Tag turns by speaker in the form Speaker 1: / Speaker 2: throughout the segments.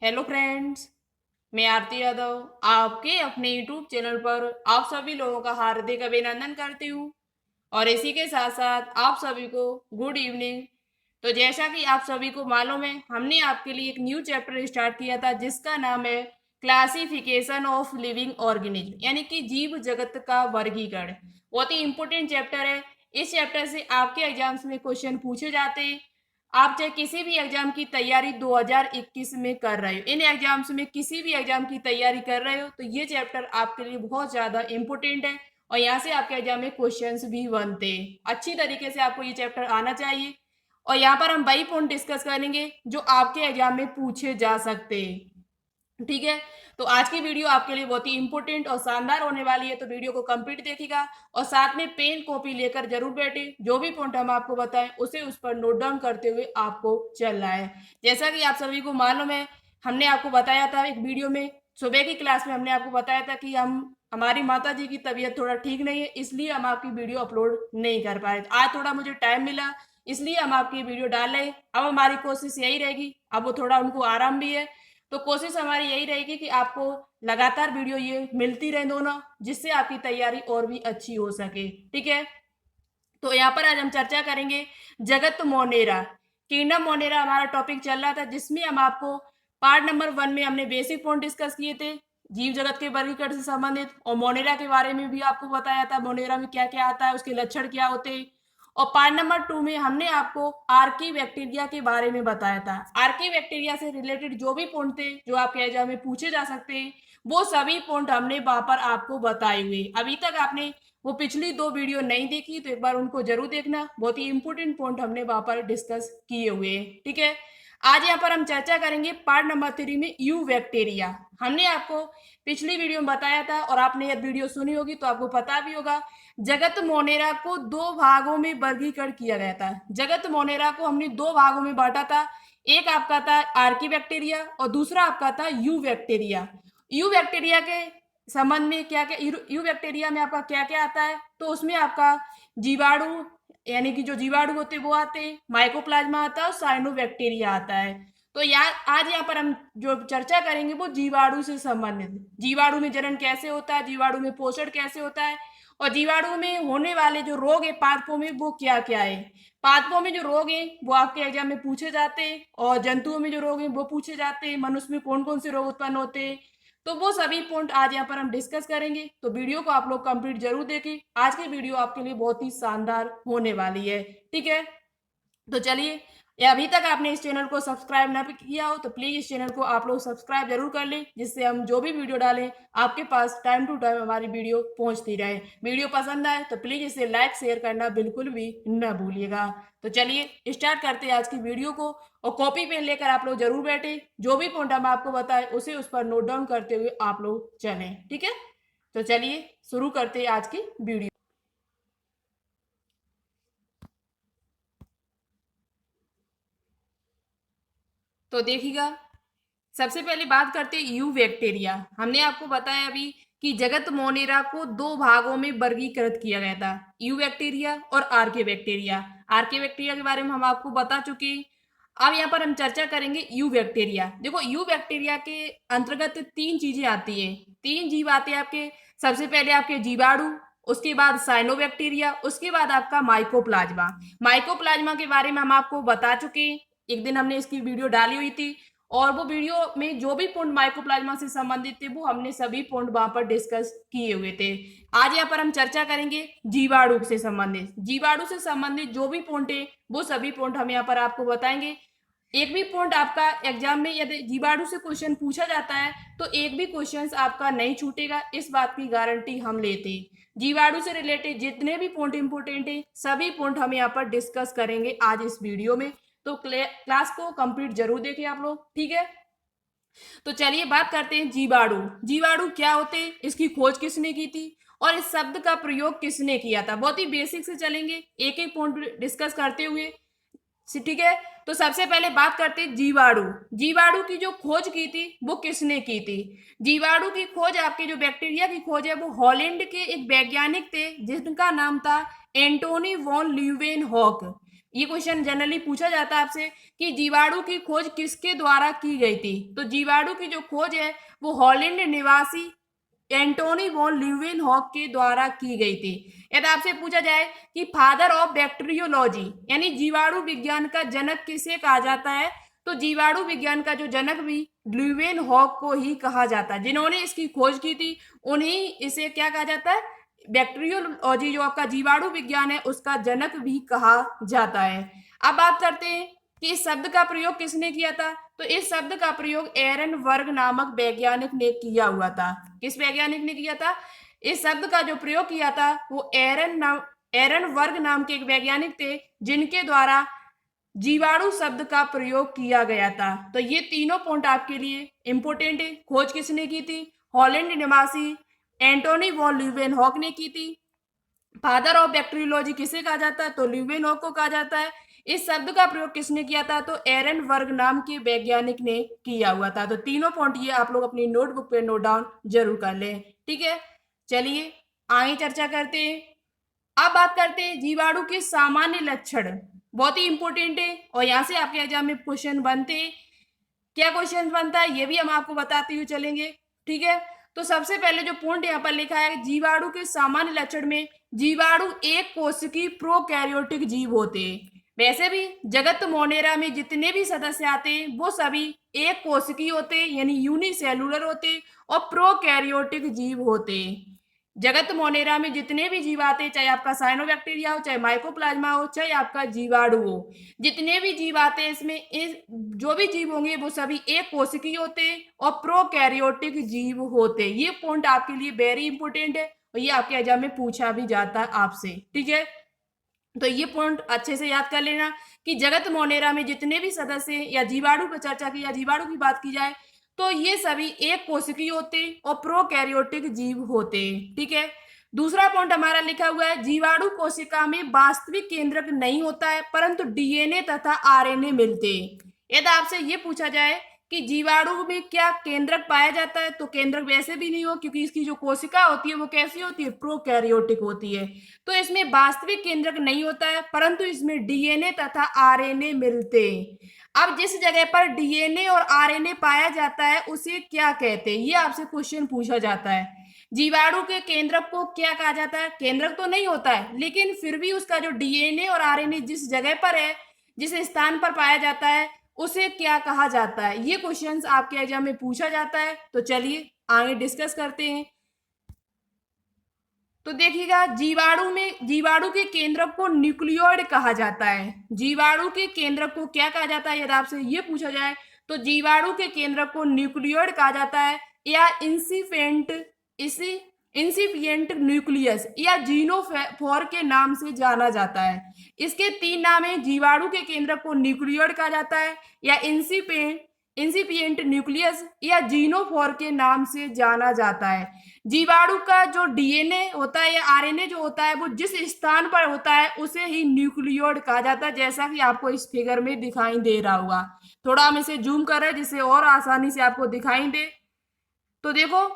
Speaker 1: Hello friends, मैं आरती यादव आपके अपने यूट्यूब चैनल पर आप सभी लोगों का हार्दिक अभिनंदन करती हूँ और इसी के साथ साथ आप सभी को गुड इवनिंग। तो जैसा कि आप सभी को मालूम है, हमने आपके लिए एक न्यू चैप्टर स्टार्ट किया था जिसका नाम है क्लासिफिकेशन ऑफ लिविंग ऑर्गेनिज्म, यानी कि जीव जगत का वर्गीकरण। बहुत ही इंपॉर्टेंट चैप्टर है। इस चैप्टर से आपके एग्जाम्स में क्वेश्चन पूछे जाते हैं। आप चाहे किसी भी एग्जाम की तैयारी 2021 में कर रहे हो, इन एग्जाम्स में किसी भी एग्जाम की तैयारी कर रहे हो, तो ये चैप्टर आपके लिए बहुत ज्यादा इंपॉर्टेंट है और यहाँ से आपके एग्जाम में क्वेश्चंस भी बनते हैं। अच्छी तरीके से आपको ये चैप्टर आना चाहिए और यहाँ पर हम वही पॉइंट डिस्कस करेंगे जो आपके एग्जाम में पूछे जा सकते हैं। ठीक है, तो आज की वीडियो आपके लिए बहुत ही इंपॉर्टेंट और शानदार होने वाली है, तो वीडियो को कंप्लीट देखिएगा और साथ में पेन कॉपी लेकर जरूर बैठे। जो भी पॉइंट हम आपको बताएं उसे उस पर नोट डाउन करते हुए आपको चलना है। जैसा कि आप सभी को मालूम है, हमने आपको बताया था एक वीडियो में, सुबह की क्लास में हमने आपको बताया था कि हमारी माता जी की तबीयत थोड़ा ठीक नहीं है, इसलिए हम आपकी वीडियो अपलोड नहीं कर पाए। आज थोड़ा मुझे टाइम मिला, इसलिए हम आपकी वीडियो डाल रहे। अब हमारी कोशिश यही रहेगी, अब वो थोड़ा उनको आराम भी है, तो कोशिश हमारी यही रहेगी कि आपको लगातार वीडियो ये मिलती रहे दोनों, जिससे आपकी तैयारी और भी अच्छी हो सके। ठीक है, तो यहाँ पर आज हम चर्चा करेंगे जगत मोनेरा, किंगडम मोनेरा हमारा टॉपिक चल रहा था, जिसमें हम आपको पार्ट नंबर 1 में हमने बेसिक पॉइंट डिस्कस किए थे जीव जगत के वर्गीकरण से संबंधित, और मोनेरा के बारे में भी आपको बताया था मोनेरा में क्या क्या आता है, उसके लक्षण क्या होते हैं। और पार्ट नंबर 2 में हमने आपको आर्की बैक्टीरिया के बारे में बताया था। आर्की बैक्टीरिया से रिलेटेड जो भी पॉइंट थे जो आपके एग्जाम में पूछे जा सकते हैं, वो सभी पॉइंट हमने वहां पर आपको बताए हुए। अभी तक आपने वो पिछली 2 वीडियो नहीं देखी तो एक बार उनको जरूर देखना, बहुत ही इंपॉर्टेंट पॉइंट हमने वहां पर डिस्कस किए हुए हैं। ठीक है, आज यहाँ पर हम चर्चा करेंगे पार्ट नंबर 3 में यू बैक्टीरिया। हमने आपको पिछली वीडियो में बताया था और आपने यह वीडियो सुनी होगी तो आपको पता भी होगा, जगत मोनेरा को 2 भागों में वर्गीकरण किया गया था। जगत मोनेरा को हमने 2 भागों में बांटा था, एक आपका था आर्की बैक्टीरिया और दूसरा आपका था यू बैक्टीरिया। यू बैक्टीरिया के संबंध में क्या क्या, यू बैक्टीरिया में आपका क्या क्या आता है, तो उसमें आपका जीवाणु, यानी कि जो जीवाणु होते हैं वो आते हैं, माइकोप्लाज्मा आता है और साइनोबैक्टीरिया आता है। तो यार आज यहाँ पर हम जो चर्चा करेंगे वो जीवाणु से संबंधित, जीवाणु में जनन कैसे होता है, जीवाणु में पोषण कैसे होता है, और जीवाणु में होने वाले जो रोग है पादपों में वो क्या क्या है। पादपों में जो रोग है वो आपके एग्जाम में पूछे जाते हैं और जंतुओं में जो रोग है वो पूछे जाते हैं, मनुष्य में कौन कौन से रोग उत्पन्न होते हैं, तो वो सभी पॉइंट आज यहाँ पर हम डिस्कस करेंगे। तो वीडियो को आप लोग कंप्लीट जरूर देखें, आज की वीडियो आपके लिए बहुत ही शानदार होने वाली है। ठीक है, तो चलिए, या अभी तक आपने इस चैनल को सब्सक्राइब ना किया हो तो प्लीज इस चैनल को आप लोग सब्सक्राइब जरूर कर लें, जिससे हम जो भी वीडियो डालें आपके पास टाइम टू टाइम हमारी वीडियो पहुंचती रहे। वीडियो पसंद आए तो प्लीज इसे लाइक शेयर करना बिल्कुल भी न भूलिएगा। तो चलिए स्टार्ट करते हैं आज की वीडियो को, और कॉपी पेन लेकर आप लोग जरूर बैठे, जो भी पॉइंट हम आपको बताए उसे उस पर नोट डाउन करते हुए आप लोग चलें। ठीक है, तो चलिए शुरू करते हैं आज की वीडियो। तो देखिएगा, सबसे पहले बात करते हैं यू बैक्टीरिया। हमने आपको बताया अभी कि जगत मोनेरा को 2 भागों में वर्गीकृत किया गया था, यू बैक्टीरिया और आर्के बैक्टीरिया। आर्के बैक्टीरिया के बारे में हम आपको बता चुके हैं। अब यहाँ पर हम चर्चा करेंगे यू बैक्टीरिया। देखो, यू बैक्टीरिया के अंतर्गत 3 चीजें आती है, 3 जीव आते हैं आपके। सबसे पहले आपके जीवाणु, उसके बाद साइनोबैक्टीरिया, उसके बाद आपका माइकोप्लाज्मा। माइकोप्लाज्मा के बारे में हम आपको बता चुके हैं, एक दिन हमने इसकी वीडियो डाली हुई थी, और वो वीडियो में जो भी पॉइंट माइकोप्लाज्मा से संबंधित थे वो हमने सभी पॉइंट वहां पर डिस्कस किए हुए थे। आज यहाँ पर हम चर्चा करेंगे जीवाणु से संबंधित। जीवाणु से संबंधित जो भी पॉइंट है वो सभी पॉइंट हम यहाँ पर आपको बताएंगे। एक भी पॉइंट आपका एग्जाम में यदि जीवाणु से क्वेश्चन पूछा जाता है तो एक भी क्वेश्चन आपका नहीं छूटेगा, इस बात की गारंटी हम लेते हैं। जीवाणु से रिलेटेड जितने भी पॉइंट इंपोर्टेंट है सभी पॉइंट हम यहाँ पर डिस्कस करेंगे आज इस वीडियो में, तो क्लास को कंप्लीट जरूर देखें आप लोग। ठीक है, तो चलिए बात करते हैं जीवाणु। जीवाणु क्या होते हैं, इसकी खोज किसने की थी और इस शब्द का प्रयोग किसने किया था। बहुत ही बेसिक से चलेंगे, एक एक पॉइंट डिस्कस करते हुए। ठीक है, तो सबसे पहले बात करते हैं जीवाणु। जीवाणु की जो खोज की थी वो किसने की थी। जीवाणु की खोज, आपके जो बैक्टीरिया की खोज है वो हॉलैंड के एक वैज्ञानिक थे जिनका नाम था एंटोनी वॉन ल्यूवेनहॉक। ये क्वेश्चन जनरली पूछा जाता है आपसे कि जीवाणु की खोज किसके द्वारा की गई थी। तो जीवाणु की जो खोज है वो हॉलैंड निवासी एंटोनी वॉन ल्यूवेनहॉक के द्वारा की गई थी। यदि आपसे पूछा जाए कि फादर ऑफ बैक्टीरियोलॉजी यानी जीवाणु विज्ञान का जनक किसे कहा जाता है, तो जीवाणु विज्ञान का जो जनक भी ल्यूवेनहॉक को ही कहा जाता है। जिन्होंने इसकी खोज की थी उन्हीं इसे क्या कहा जाता है, बैक्टीरियोलॉजी जो आपका जीवाणु विज्ञान है उसका जनक भी कहा जाता है। अब बात करते हैं कि इस शब्द का प्रयोग किसने किया था। तो इस शब्द का प्रयोग एरन वर्ग नामक वैज्ञानिक ने किया हुआ था। किस वैज्ञानिक ने किया था? इस शब्द का जो प्रयोग किया था वो एरन वर्ग नाम के एक वैज्ञानिक थे जिनके द्वारा जीवाणु शब्द का प्रयोग किया गया था। तो ये तीनों पॉइंट आपके लिए इंपोर्टेंट है। खोज किसने की थी? हॉलैंड निवासी एंटोनी वॉन ल्यूवेनहॉक ने की थी। फादर ऑफ बैक्टीरियोलॉजी किसे कहा जाता है? तो ल्यूवेनहॉक को कहा जाता है। इस शब्द का प्रयोग किसने किया था? तो एरन वर्ग नाम के वैज्ञानिक ने किया हुआ था। तो तीनों पॉइंट ये आप लोग अपनी नोटबुक पे नोट डाउन जरूर कर लें। ठीक है, चलिए आगे चर्चा करते हैं। अब बात करते हैं जीवाणु के सामान्य लक्षण। बहुत ही इंपॉर्टेंट है और यहाँ से आपके एग्जाम में क्वेश्चन बनते हैं। क्या क्वेश्चन बनता है ये भी हम आपको बताते हुए चलेंगे। ठीक है, तो सबसे पहले जो पॉइंट यहाँ पर लिखा है जीवाणु के सामान्य लक्षण में, जीवाणु एक कोशिकीय प्रोकैरियोटिक जीव होते हैं। वैसे भी जगत मोनेरा में जितने भी सदस्य आते हैं वो सभी एक कोशिकीय होते हैं यानी यूनिसेलुलर होते हैं और प्रोकैरियोटिक जीव होते हैं। जगत मोनेरा में जितने भी जीव आते हैं, चाहे आपका साइनोबैक्टीरिया हो, चाहे माइकोप्लाज्मा हो, चाहे आपका जीवाणु हो, जितने भी जीव आते हैं इसमें जो भी जीव होंगे वो सभी एक कोशिकीय होते हैं और प्रोकैरियोटिक जीव होते हैं। ये पॉइंट आपके लिए वेरी इंपॉर्टेंट है और ये आपके एग्जाम में पूछा भी जाता है आपसे। ठीक है, तो ये पॉइंट अच्छे से याद कर लेना कि जगत मोनेरा में जितने भी सदस्य या जीवाणु पर चर्चा की या जीवाणु की बात की जाए तो ये सभी एक कोशिकीय होते और प्रोकैरियोटिक जीव होते। ठीक है, दूसरा पॉइंट हमारा लिखा हुआ है जीवाणु कोशिका में वास्तविक केंद्रक नहीं होता है परंतु डीएनए तथा आरएनए मिलते हैं। यदि आपसे ये पूछा जाए कि जीवाणु में क्या केंद्रक पाया जाता है, तो केंद्रक वैसे भी नहीं हो क्योंकि इसकी जो कोशिका होती है वो कैसी होती है? प्रोकैरियोटिक होती है। तो इसमें वास्तविक केंद्रक नहीं होता है परंतु इसमें डीएनए तथा आरएनए मिलते हैं। अब जिस जगह पर डीएनए और आरएनए पाया जाता है उसे क्या कहते हैं, ये आपसे क्वेश्चन पूछा जाता है। जीवाणु के केंद्रक को क्या कहा जाता है? केंद्रक तो नहीं होता है लेकिन फिर भी उसका जो डीएनए और आरएनए जिस जगह पर है, जिस स्थान पर पाया जाता है उसे क्या कहा जाता है? ये क्वेश्चंस आपके एग्जाम में पूछा जाता है। तो चलिए आगे डिस्कस करते हैं। तो देखिएगा जीवाणु के केंद्रक को न्यूक्लियोइड कहा जाता है। जीवाणु के केंद्रक को क्या कहा जाता है यदि आपसे ये पूछा जाए तो जीवाणु के केंद्रक को न्यूक्लियोइड कहा जाता है या इंसिपिएंट न्यूक्लियस या जीनोफोर के नाम से जाना जाता है। इसके तीन नाम है, जीवाणु के केंद्रक को न्यूक्लियोइड कहा जाता है या इंसिपिएंट न्यूक्लियस या जीनोफोर के नाम से जाना जाता है। जीवाणु का जो डीएनए होता है या आरएनए जो होता है वो जिस स्थान पर होता है उसे ही न्यूक्लियोइड कहा जाता है, जैसा कि आपको इस फिगर में दिखाई दे रहा होगा। थोड़ा हम इसे जूम कर रहे हैं जिससे और आसानी से आपको दिखाई दे। तो देखो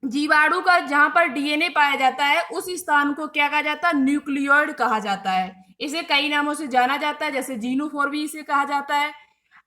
Speaker 1: जीवाणु का जहां पर डीएनए पाया जाता है उस स्थान को क्या कहा जाता है? न्यूक्लियोइड कहा जाता है। इसे कई नामों से जाना जाता है जैसे जीनोफोर भी इसे कहा जाता है।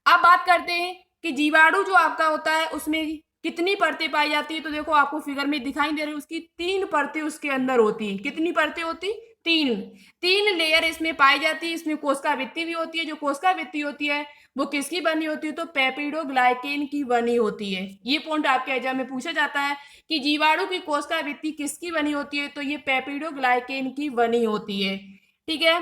Speaker 1: अब बात करते हैं कि जीवाणु जो आपका होता है उसमें कितनी परतें पाई जाती है। तो देखो आपको फिगर में दिखाई दे रही है उसकी तीन परतें उसके अंदर होती है। कितनी परतें होती? तीन लेयर इसमें पाई जाती है। इसमें कोशिका भित्ति भी होती है। जो कोशिका भित्ति होती है वो किसकी बनी होती है? तो पेप्टिडोग्लाइकेन की बनी होती है। ये पॉइंट आपके एग्जाम में पूछा जाता है कि जीवाणु की कोशिका भित्ति किसकी बनी होती है? तो ये पेप्टिडोग्लाइकेन की बनी होती है। ठीक है,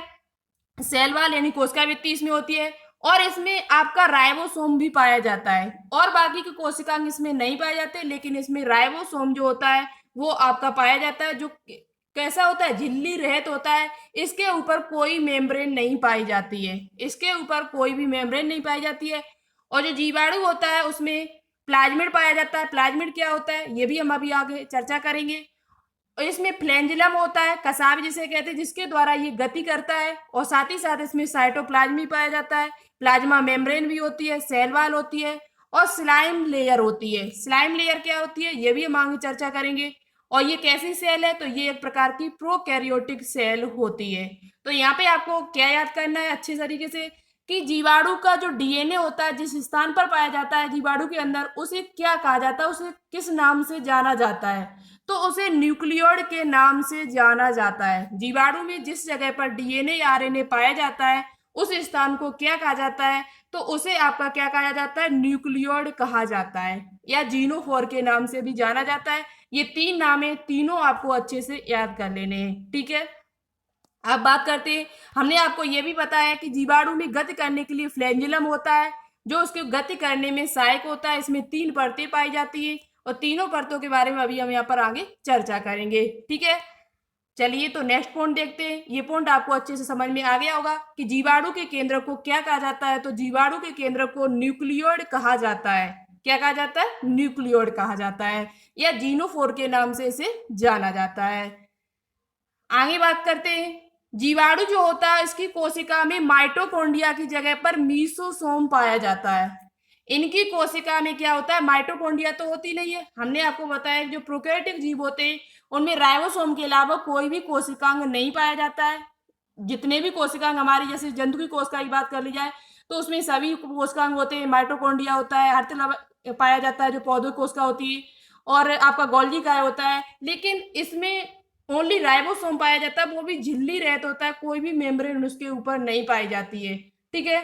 Speaker 1: सेल वॉल यानी कोशिका भित्ति इसमें होती है और इसमें आपका राइबोसोम भी पाया जाता है और बाकी के कोशिकांग इसमें नहीं पाए जाते, लेकिन इसमें राइबोसोम जो होता है वो आपका पाया जाता है, जो कैसा होता है? झिल्ली रहित होता है। इसके ऊपर कोई मेम्ब्रेन नहीं पाई जाती है। इसके ऊपर कोई भी मेम्ब्रेन नहीं पाई जाती है। और जो जीवाणु होता है उसमें प्लाज्मिड पाया जाता है। प्लाज्मिड क्या होता है ये भी हम अभी आगे चर्चा करेंगे। और इसमें फ्लैंजिलम होता है, कसाब जिसे कहते हैं, जिसके द्वारा ये गति करता है। और साथ ही साथ इसमें साइटोप्लाज्म भी पाया जाता है। प्लाज्मा मेम्ब्रेन भी होती है, सेल वॉल होती है और स्लाइम लेयर होती है। स्लाइम लेयर क्या होती है ये भी हम आगे चर्चा करेंगे। और ये कैसी सेल है, तो ये एक प्रकार की प्रोकैरियोटिक सेल होती है। तो यहाँ पे आपको क्या याद करना है अच्छे तरीके से, कि जीवाणु का जो डीएनए होता है जिस स्थान पर पाया जाता है जीवाणु के अंदर, उसे क्या कहा जाता है, उसे किस नाम से जाना जाता है, तो उसे न्यूक्लियोइड के नाम से जाना जाता है। जीवाणु में जिस जगह पर डीएनए या आरएनए पाया जाता है उस स्थान को क्या कहा जाता है, तो उसे आपका क्या कहा जाता है, न्यूक्लियोइड कहा जाता है, या जीनोफोर के नाम से भी जाना जाता है। ये तीन नाम है, तीनों आपको अच्छे से याद कर लेने हैं, ठीक है। अब बात करते हैं, हमने आपको यह भी बताया कि जीवाणु में गति करने के लिए फ्लैंजिलम होता है जो उसकी गति करने में सहायक होता है। इसमें तीन परतें पाई जाती है और तीनों परतों के बारे में अभी हम यहाँ पर आगे चर्चा करेंगे, ठीक है। चलिए तो नेक्स्ट पॉइंट देखते हैं। ये पॉइंट आपको अच्छे से समझ में आ गया होगा कि जीवाणु के केंद्र को क्या कहा जाता है, तो जीवाणु के केंद्र को न्यूक्लियोइड कहा जाता है। क्या कहा जाता है, न्यूक्लियोइड कहा जाता है, या जीनोफोर के नाम से इसे जाना जाता है। आगे बात करते हैं, जीवाणु जो होता है इसकी कोशिका में माइटोकॉन्ड्रिया की जगह पर मीसोसोम पाया जाता है। इनकी कोशिका में क्या होता है, माइटोकॉन्ड्रिया तो होती नहीं है। हमने आपको बताया जो प्रोकैरियोटिक जीव होते हैं उनमें राइबोसोम के अलावा कोई भी कोशिकांग नहीं पाया जाता है। जितने भी कोशिकांग हमारी, जैसे जंतु की कोशिका की बात कर ली जाए तो उसमें सभी कोशिकांग होते हैं, माइटोकॉन्ड्रिया होता है, हर तरह पाया जाता है जो पौधों की कोशिका होती है, और आपका गोल्गी काय होता है। लेकिन इसमें ओनली राइबोसोम पाया जाता है, वो भी झिल्ली रहता होता है, कोई भी मेम्ब्रेन उसके ऊपर नहीं पाई जाती है, ठीक है।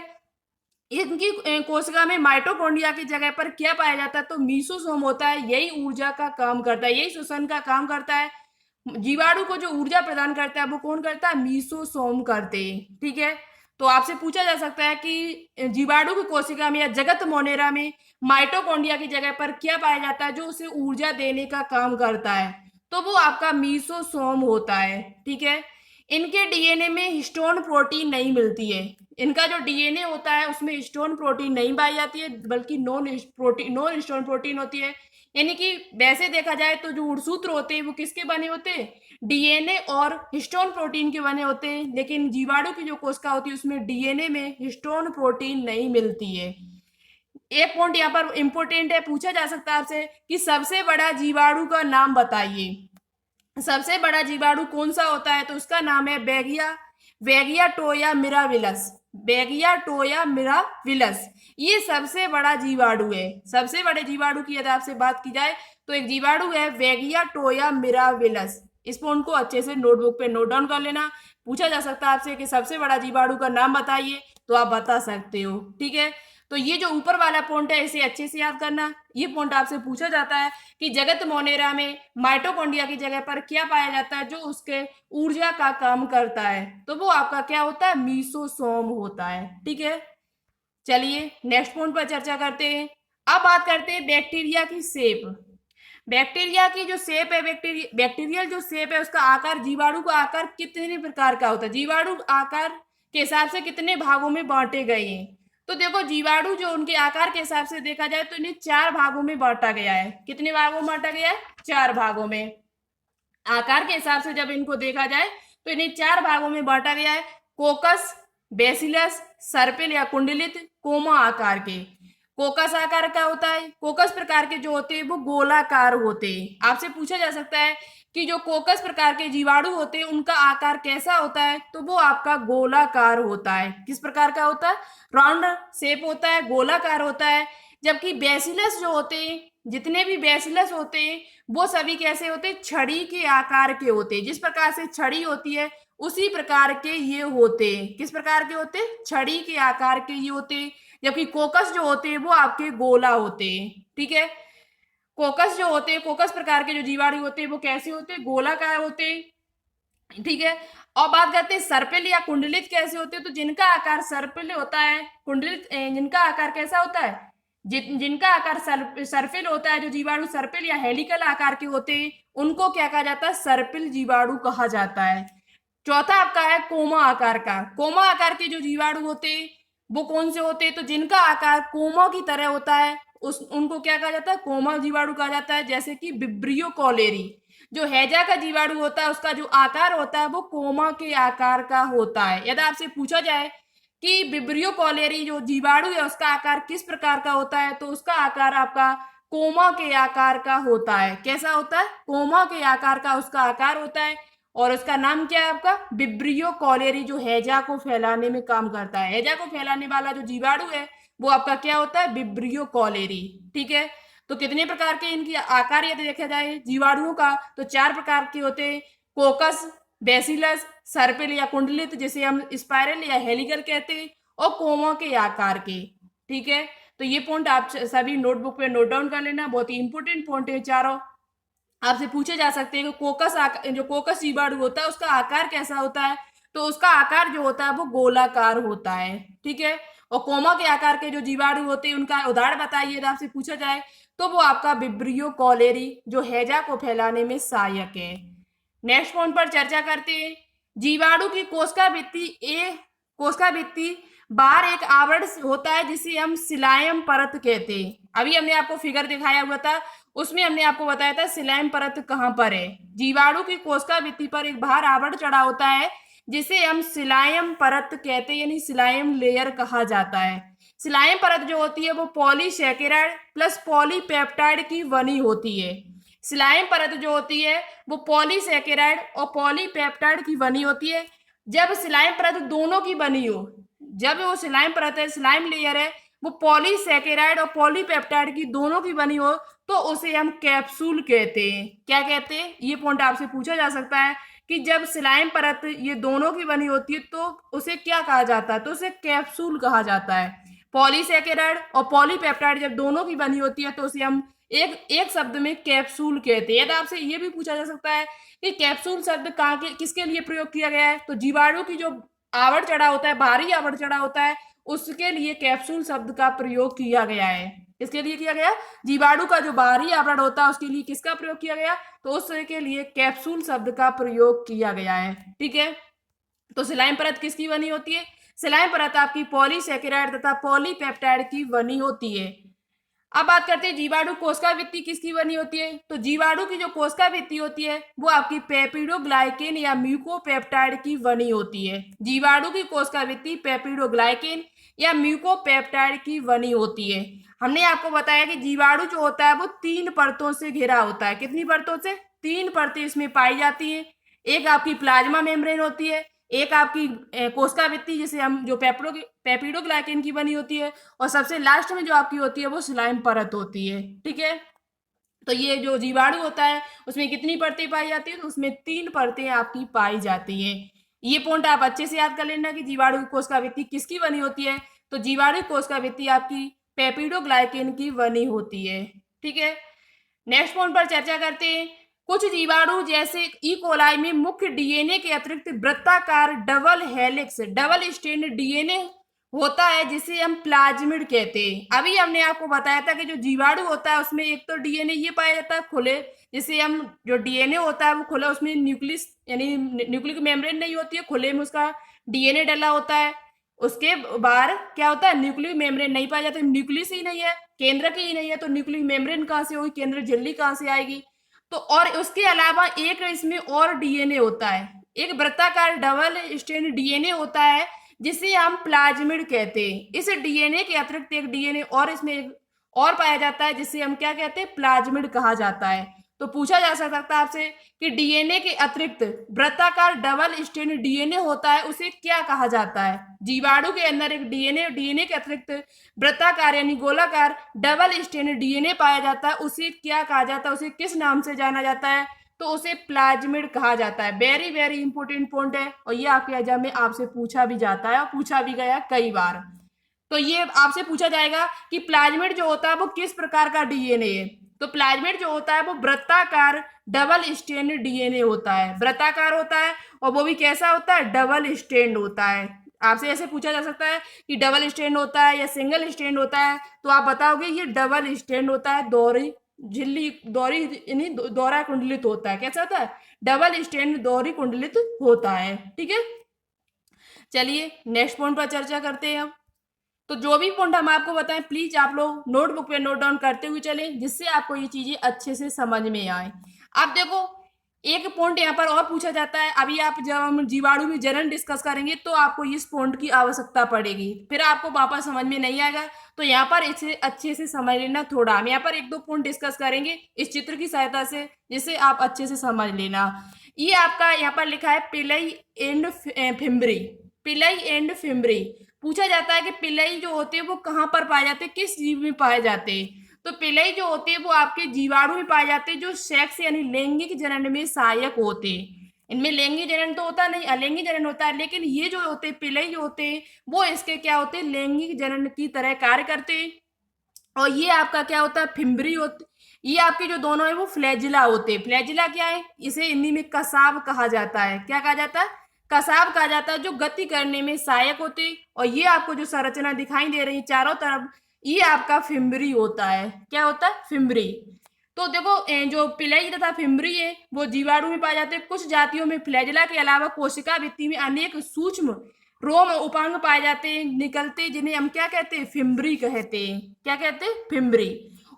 Speaker 1: इनकी कोशिका में माइटोकॉन्ड्रिया की जगह पर क्या पाया जाता है, तो मीसोसोम होता है। यही ऊर्जा का काम करता है, यही श्वसन का काम करता है। जीवाणु को जो ऊर्जा प्रदान करता है वो कौन करता है, मीसोसोम करते हैं, ठीक है। तो आपसे पूछा जा सकता है कि जीवाणु की कोशिका में या जगत मोनेरा में माइटोकॉन्ड्रिया की जगह पर क्या पाया जाता है जो उसे ऊर्जा देने का काम करता है, तो वो आपका मीसोसोम होता है, ठीक है। इनके डीएनए में हिस्टोन प्रोटीन नहीं मिलती है। इनका जो डीएनए होता है उसमें हिस्टोन प्रोटीन नहीं पाई जाती है, बल्कि नॉन हिस्टोन प्रोटीन होती है। यानी कि वैसे देखा जाए तो जो गुणसूत्र होते हैं वो किसके बने होते हैं, डीएनए और हिस्टोन प्रोटीन के बने होते हैं। लेकिन जीवाणु की जो कोशिका होती है उसमें डीएनए में हिस्टोन प्रोटीन नहीं मिलती है। एक पॉइंट यहाँ पर इंपॉर्टेंट है, पूछा जा सकता है आपसे कि सबसे बड़ा जीवाणु का नाम बताइए। सबसे बड़ा जीवाणु कौन सा होता है, तो उसका नाम है बैगिया वेगिया टोया मिराविलस। बैगिया टोया मिराविलस ये सबसे बड़ा जीवाणु है। सबसे बड़े जीवाणु की यदि आपसे बात की जाए तो एक जीवाणु है वेगिया टोया मिराविलस। इस पॉइंट को अच्छे से नोटबुक पे नोट डाउन कर लेना। पूछा जा सकता है आपसे कि सबसे बड़ा जीवाणु का नाम बताइए, तो आप बता सकते हो, ठीक है। तो ये जो ऊपर वाला पॉइंट है इसे अच्छे से याद करना। ये पॉइंट आपसे पूछा जाता है कि जगत मोनेरा में माइटोकॉन्ड्रिया की जगह पर क्या पाया जाता है जो उसके ऊर्जा का काम करता है, तो वो आपका क्या होता है, मीसोसोम होता है, ठीक है। चलिए नेक्स्ट पॉइंट पर चर्चा करते हैं। अब बात करते हैं बैक्टीरिया की शेप। बैक्टीरिया की जो शेप है, बैक्टीरियल जो शेप है उसका आकार, जीवाणु का आकार कितने प्रकार का होता है, जीवाणु आकार के हिसाब से कितने भागों में बांटे गए हैं। तो देखो जीवाणु जो उनके आकार के हिसाब से देखा जाए तो इन्हें चार भागों में बांटा गया है। कितने भागों में बांटा गया है, चार भागों में। आकार के हिसाब से जब इनको देखा जाए तो इन्हें चार भागों में बांटा गया है, कोकस, बेसिलस, सर्पिल या कुंडलित, कोमा आकार के। कोकस आकार का होता है, कोकस प्रकार के जो होते हैं वो गोलाकार होते हैं। आपसे पूछा जा सकता है कि जो कोकस प्रकार के जीवाणु होते हैं उनका आकार कैसा होता है, तो वो आपका गोलाकार होता है। किस प्रकार का होता है, राउंड शेप होता है, गोलाकार होता है। जबकि बेसिलस जो होते हैं, जितने भी बेसिलस होते हैं वो सभी कैसे होते हैं, छड़ी के आकार के होते हैं। जिस प्रकार से छड़ी होती है उसी प्रकार के ये होते हैं। किस प्रकार के होते हैं, छड़ी के आकार के ये होते हैं। जबकि कोकस जो होते हैं वो आपके गोला होते हैं, ठीक है। कोकस जो होते हैं, कोकस प्रकार के जो जीवाणु होते हैं वो कैसे होते हैं, गोलाकार होते हैं, ठीक है। और बात करते हैं सर्पिल या कुंडलित कैसे होते हैं, तो जिनका आकार सर्पिल होता है, कुंडलित जिनका आकार कैसा होता है, जिनका आकार सर्पिल होता है, जो जीवाणु सर्पिल या हेलिकल आकार के होते हैं उनको क्या कहा जाता है, सर्पिल जीवाणु कहा जाता है। चौथा आपका है कोमा आकार का। कोमा आकार के जो जीवाणु होते हैं वो कौन से होते हैं, तो जिनका आकार कोमा की तरह होता है उनको क्या कहा जाता है, कोमा जीवाणु कहा जाता है। जैसे कि विब्रियो कॉलेरी, जो हैजा का जीवाणु होता है उसका जो आकार होता है वो कोमा के आकार का होता है। यदि आपसे पूछा जाए कि विब्रियो कॉलेरी जो जीवाणु है उसका आकार किस प्रकार का होता है, तो उसका आकार आपका कोमा के आकार का होता है। कैसा होता है? कोमा के आकार का उसका आकार होता है। और उसका नाम क्या है आपका? विब्रियो कॉलेरी, जो हैजा को फैलाने में काम करता है। हैजा को फैलाने वाला जो जीवाणु है वो आपका क्या होता है? Vibrio cholerae. ठीक है। तो कितने प्रकार के इनकी आकार यदि देखा जाए जीवाणुओं का, तो 4 प्रकार के होते हैं। कोकस, बेसिलस, सर्पिल या कुंडलित, जिसे हम स्पाइरल या हेलिकल कहते हैं, और कोमा के आकार के। ठीक है। तो ये पॉइंट आप सभी नोटबुक पे नोट डाउन कर लेना, बहुत ही इंपोर्टेंट पॉइंट है चारों। आपसे पूछे जा सकते हैं कि जो कोकस जीवाणु होता है उसका आकार कैसा होता है, तो उसका आकार जो होता है वो गोलाकार होता है। ठीक है। और कोमा के आकार के जो जीवाणु होते हैं उनका उदाहरण बताइए यदि आपसे पूछा जाए, तो वो आपका विब्रियो कॉलेरी, जो हैजा को फैलाने में सहायक है। नेक्स्ट पॉइंट पर चर्चा करते हैं। जीवाणु की कोशिका भित्ति बाहर एक आवरण होता है जिसे हम सिलायम परत कहते हैं। अभी हमने आपको फिगर दिखाया हुआ था, उसमें हमने आपको बताया था सिलायम परत कहाँ पर है। जीवाणु की कोशिका भित्ति पर एक बाहर आवरण चढ़ा होता है जिसे हम सिलायम परत कहते हैं, यानी सिलायम लेयर कहा जाता है। सिलायम परत जो होती है वो पॉलीसैकेराइड प्लस पॉलीपेप्टाइड की बनी होती है। सिलायम परत जो होती है वो पॉलीसैकेराइड और पॉलीपेप्टाइड की बनी होती है। जब सिलायम परत दोनों की बनी हो, जब वो सिलायम परत है, सिलायम लेयर है, वो पॉलीसैकेराइड और पॉलीपेप्टाइड की दोनों की बनी हो, तो उसे हम कैप्सूल कहते हैं। क्या कहते हैं? ये पॉइंट आपसे पूछा जा सकता है कि जब सिलायम परत ये दोनों की बनी होती है तो उसे क्या कहा जाता है, तो उसे कैप्सूल कहा जाता है। पॉलीसैकेराइड और पॉलीपेप्टाइड जब दोनों की बनी होती है तो उसे हम एक एक शब्द में कैप्सूल कहते हैं। यदि आपसे ये भी पूछा जा सकता है कि कैप्सूल शब्द कहाँ के किसके लिए प्रयोग किया गया है, तो जीवाणु की जो आवरण चढ़ा होता है, भारी आवरण चढ़ा होता है, उसके लिए कैप्सूल शब्द का प्रयोग किया गया है। किसके लिए किया गया? जीवाणु का जो बाहरी आवरण होता है उसके लिए किसका प्रयोग किया गया, तो उसके लिए कैप्सूल शब्द का प्रयोग किया गया है। ठीक है। तो सिलायम परत किसकी बनी होती है? सिलायम परत आपकी पॉलीसैकेराइड तथा पॉलीपेप्टाइड की बनी होती है। अब बात करते हैं जीवाणु कोशिका भित्ति किसकी बनी होती है। तो जीवाणु की जो कोशिका भित्ति होती है वो आपकी पेप्टिडोग्लाइकेन या म्यूकोपेप्टाइड की बनी होती है। जीवाणु की कोशिका भित्ति पेप्टिडोग्लाइकेन या म्यूकोपेप्टाइड की बनी होती है। हमने आपको बताया कि जीवाणु जो होता है वो 3 परतों से घिरा होता है। कितनी परतों से? 3 परतें इसमें पाई जाती हैं। एक आपकी प्लाज्मा मेम्ब्रेन होती है, एक आपकी कोशिका भित्ति जिसे हम जो पेप्टिडोग्लाइकेन की बनी होती है, और सबसे लास्ट में जो आपकी होती है वो सिलायम परत होती है। ठीक है। तो ये जो जीवाणु होता है उसमें कितनी परतें पाई जाती है, तो उसमें 3 परतें आपकी पाई जाती हैं। ये पॉइंट आप अच्छे से याद कर लेना कि जीवाणु की कोशिका भित्ति किसकी बनी होती है, तो जीवाणु की कोशिका भित्ति आपकी पेप्टिडोग्लाइकेन की बनी होती है। ठीक है। नेक्स्ट पॉइंट पर चर्चा करते हैं। कुछ जीवाणु जैसे ई कोलाई में मुख्य डीएनए के अतिरिक्त वृत्ताकार डबल स्ट्रैंड डीएनए होता है जिसे हम प्लाज्मिड कहते हैं। अभी हमने आपको बताया था कि जो जीवाणु होता है उसमें एक तो डीएनए ये पाया जाता है खुले, जिसे हम जो डीएनए होता है वो खुला, उसमें न्यूक्लियस यानी न्यूक्लिक मेम्ब्रेन नहीं होती है, खुले में उसका डीएनए डला होता है। उसके बाहर क्या होता है? न्यूक्लिक मेम्ब्रेन नहीं पाया जाता, न्यूक्लियस ही नहीं है, केंद्र की ही नहीं है, तो न्यूक्लिक मेम्ब्रेन कहाँ से होगी, केंद्र झिल्ली कहाँ से आएगी। तो और उसके अलावा एक इसमें और डीएनए होता है, एक वृत्ताकार डबल स्ट्रैंड डीएनए होता है जिसे हम प्लाज्मिड कहते हैं। इस डीएनए के अतिरिक्त एक डीएनए और इसमें एक और पाया जाता है जिसे हम क्या कहते हैं? प्लाज्मिड कहा जाता है। तो पूछा जा सकता है आपसे कि डीएनए के अतिरिक्त वृत्ताकार डबल स्ट्रैंड डीएनए होता है, उसे क्या कहा जाता है? जीवाणु के अंदर एक डीएनए के अतिरिक्त वृत्ताकार यानी गोलाकार डबल स्ट्रैंड डीएनए पाया जाता है, उसे क्या कहा जाता है, उसे किस नाम से जाना जाता है, तो उसे प्लाज्मिड कहा जाता है। वेरी वेरी इंपॉर्टेंट पॉइंट है, और ये आपके एग्जाम में आपसे पूछा भी जाता है और पूछा भी गया कई बार। तो ये आपसे पूछा जाएगा कि प्लाज्मिड जो होता है वो किस प्रकार का डीएनए है। तो प्लाज्मिड जो होता है वो वृत्ताकार डबल स्ट्रैंड डीएनए होता है, वृत्ताकार होता है, और वो भी कैसा होता है? डबल स्ट्रैंड होता है। आपसे ऐसे पूछा जा सकता है कि डबल स्ट्रैंड होता है या सिंगल स्ट्रैंड होता है, तो आप बताओगे ये डबल स्ट्रैंड होता है, दोहरी यानी दोहरा कुंडलित होता है। कैसा होता है? डबल स्ट्रैंड दोहरी कुंडलित होता है। ठीक है। चलिए नेक्स्ट पॉइंट पर चर्चा करते हैं अब। तो जो भी पॉइंट हम आपको बताएं प्लीज आप लोग नोटबुक पे नोट डाउन करते हुए चलें, जिससे आपको ये चीजें अच्छे से समझ में आए। आप देखो एक पॉइंट यहाँ पर और पूछा जाता है, अभी आप जब हम जीवाणु में जनन डिस्कस करेंगे तो आपको इस पॉइंट की आवश्यकता पड़ेगी, फिर आपको वापस समझ में नहीं आएगा। तो यहाँ पर इसे अच्छे से समझ लेना। थोड़ा हम यहाँ पर एक दो पॉइंट डिस्कस करेंगे इस चित्र की सहायता से, जिसे आप अच्छे से समझ लेना। ये आपका यहाँ पर लिखा है पिलई एंड फिम्बरी। पिलई एंड फिम्बरी पूछा जाता है कि पिलई जो होते हैं वो कहाँ पर पाए जाते हैं, किस जीव में पाए जाते हैं। तो पिलई जो होते हैं वो आपके जीवाणु में पाए जाते हैं जो सेक्स यानी लैंगिक जनन में सहायक होते हैं। इनमें लैंगिक जनन तो होता नहीं, अलैंगिक जनन होता है, लेकिन ये जो होते हैं पिलई जो होते हैं वो इसके क्या होते हैं, लैंगिक जनन की तरह कार्य करते हैं। और ये आपका क्या होता है, फिम्बरी होते। ये आपके जो दोनों है वो फ्लैजिला होते हैं। फ्लैजिला क्या है, इसे हिंदी में कसाब कहा जाता है। क्या कहा जाता है, कसाब कहा जाता है, जो गति करने में सहायक होते हैं। और ये आपको जो संरचना दिखाई दे रही है चारों तरफ, ये आपका फिम्बरी होता है। क्या होता है, फिम्बरी। तो देखो जो पिलई तथा फिम्बरी है वो जीवाणु में पाए जाते हैं। कुछ जातियों में फ्लैजिला के अलावा कोशिका भित्ति में अनेक सूक्ष्म रोम उपांग पाए जाते हैं निकलते, जिन्हें हम क्या कहते हैं, फिम्बरी कहते हैं। क्या कहते हैं, फिम्बरी।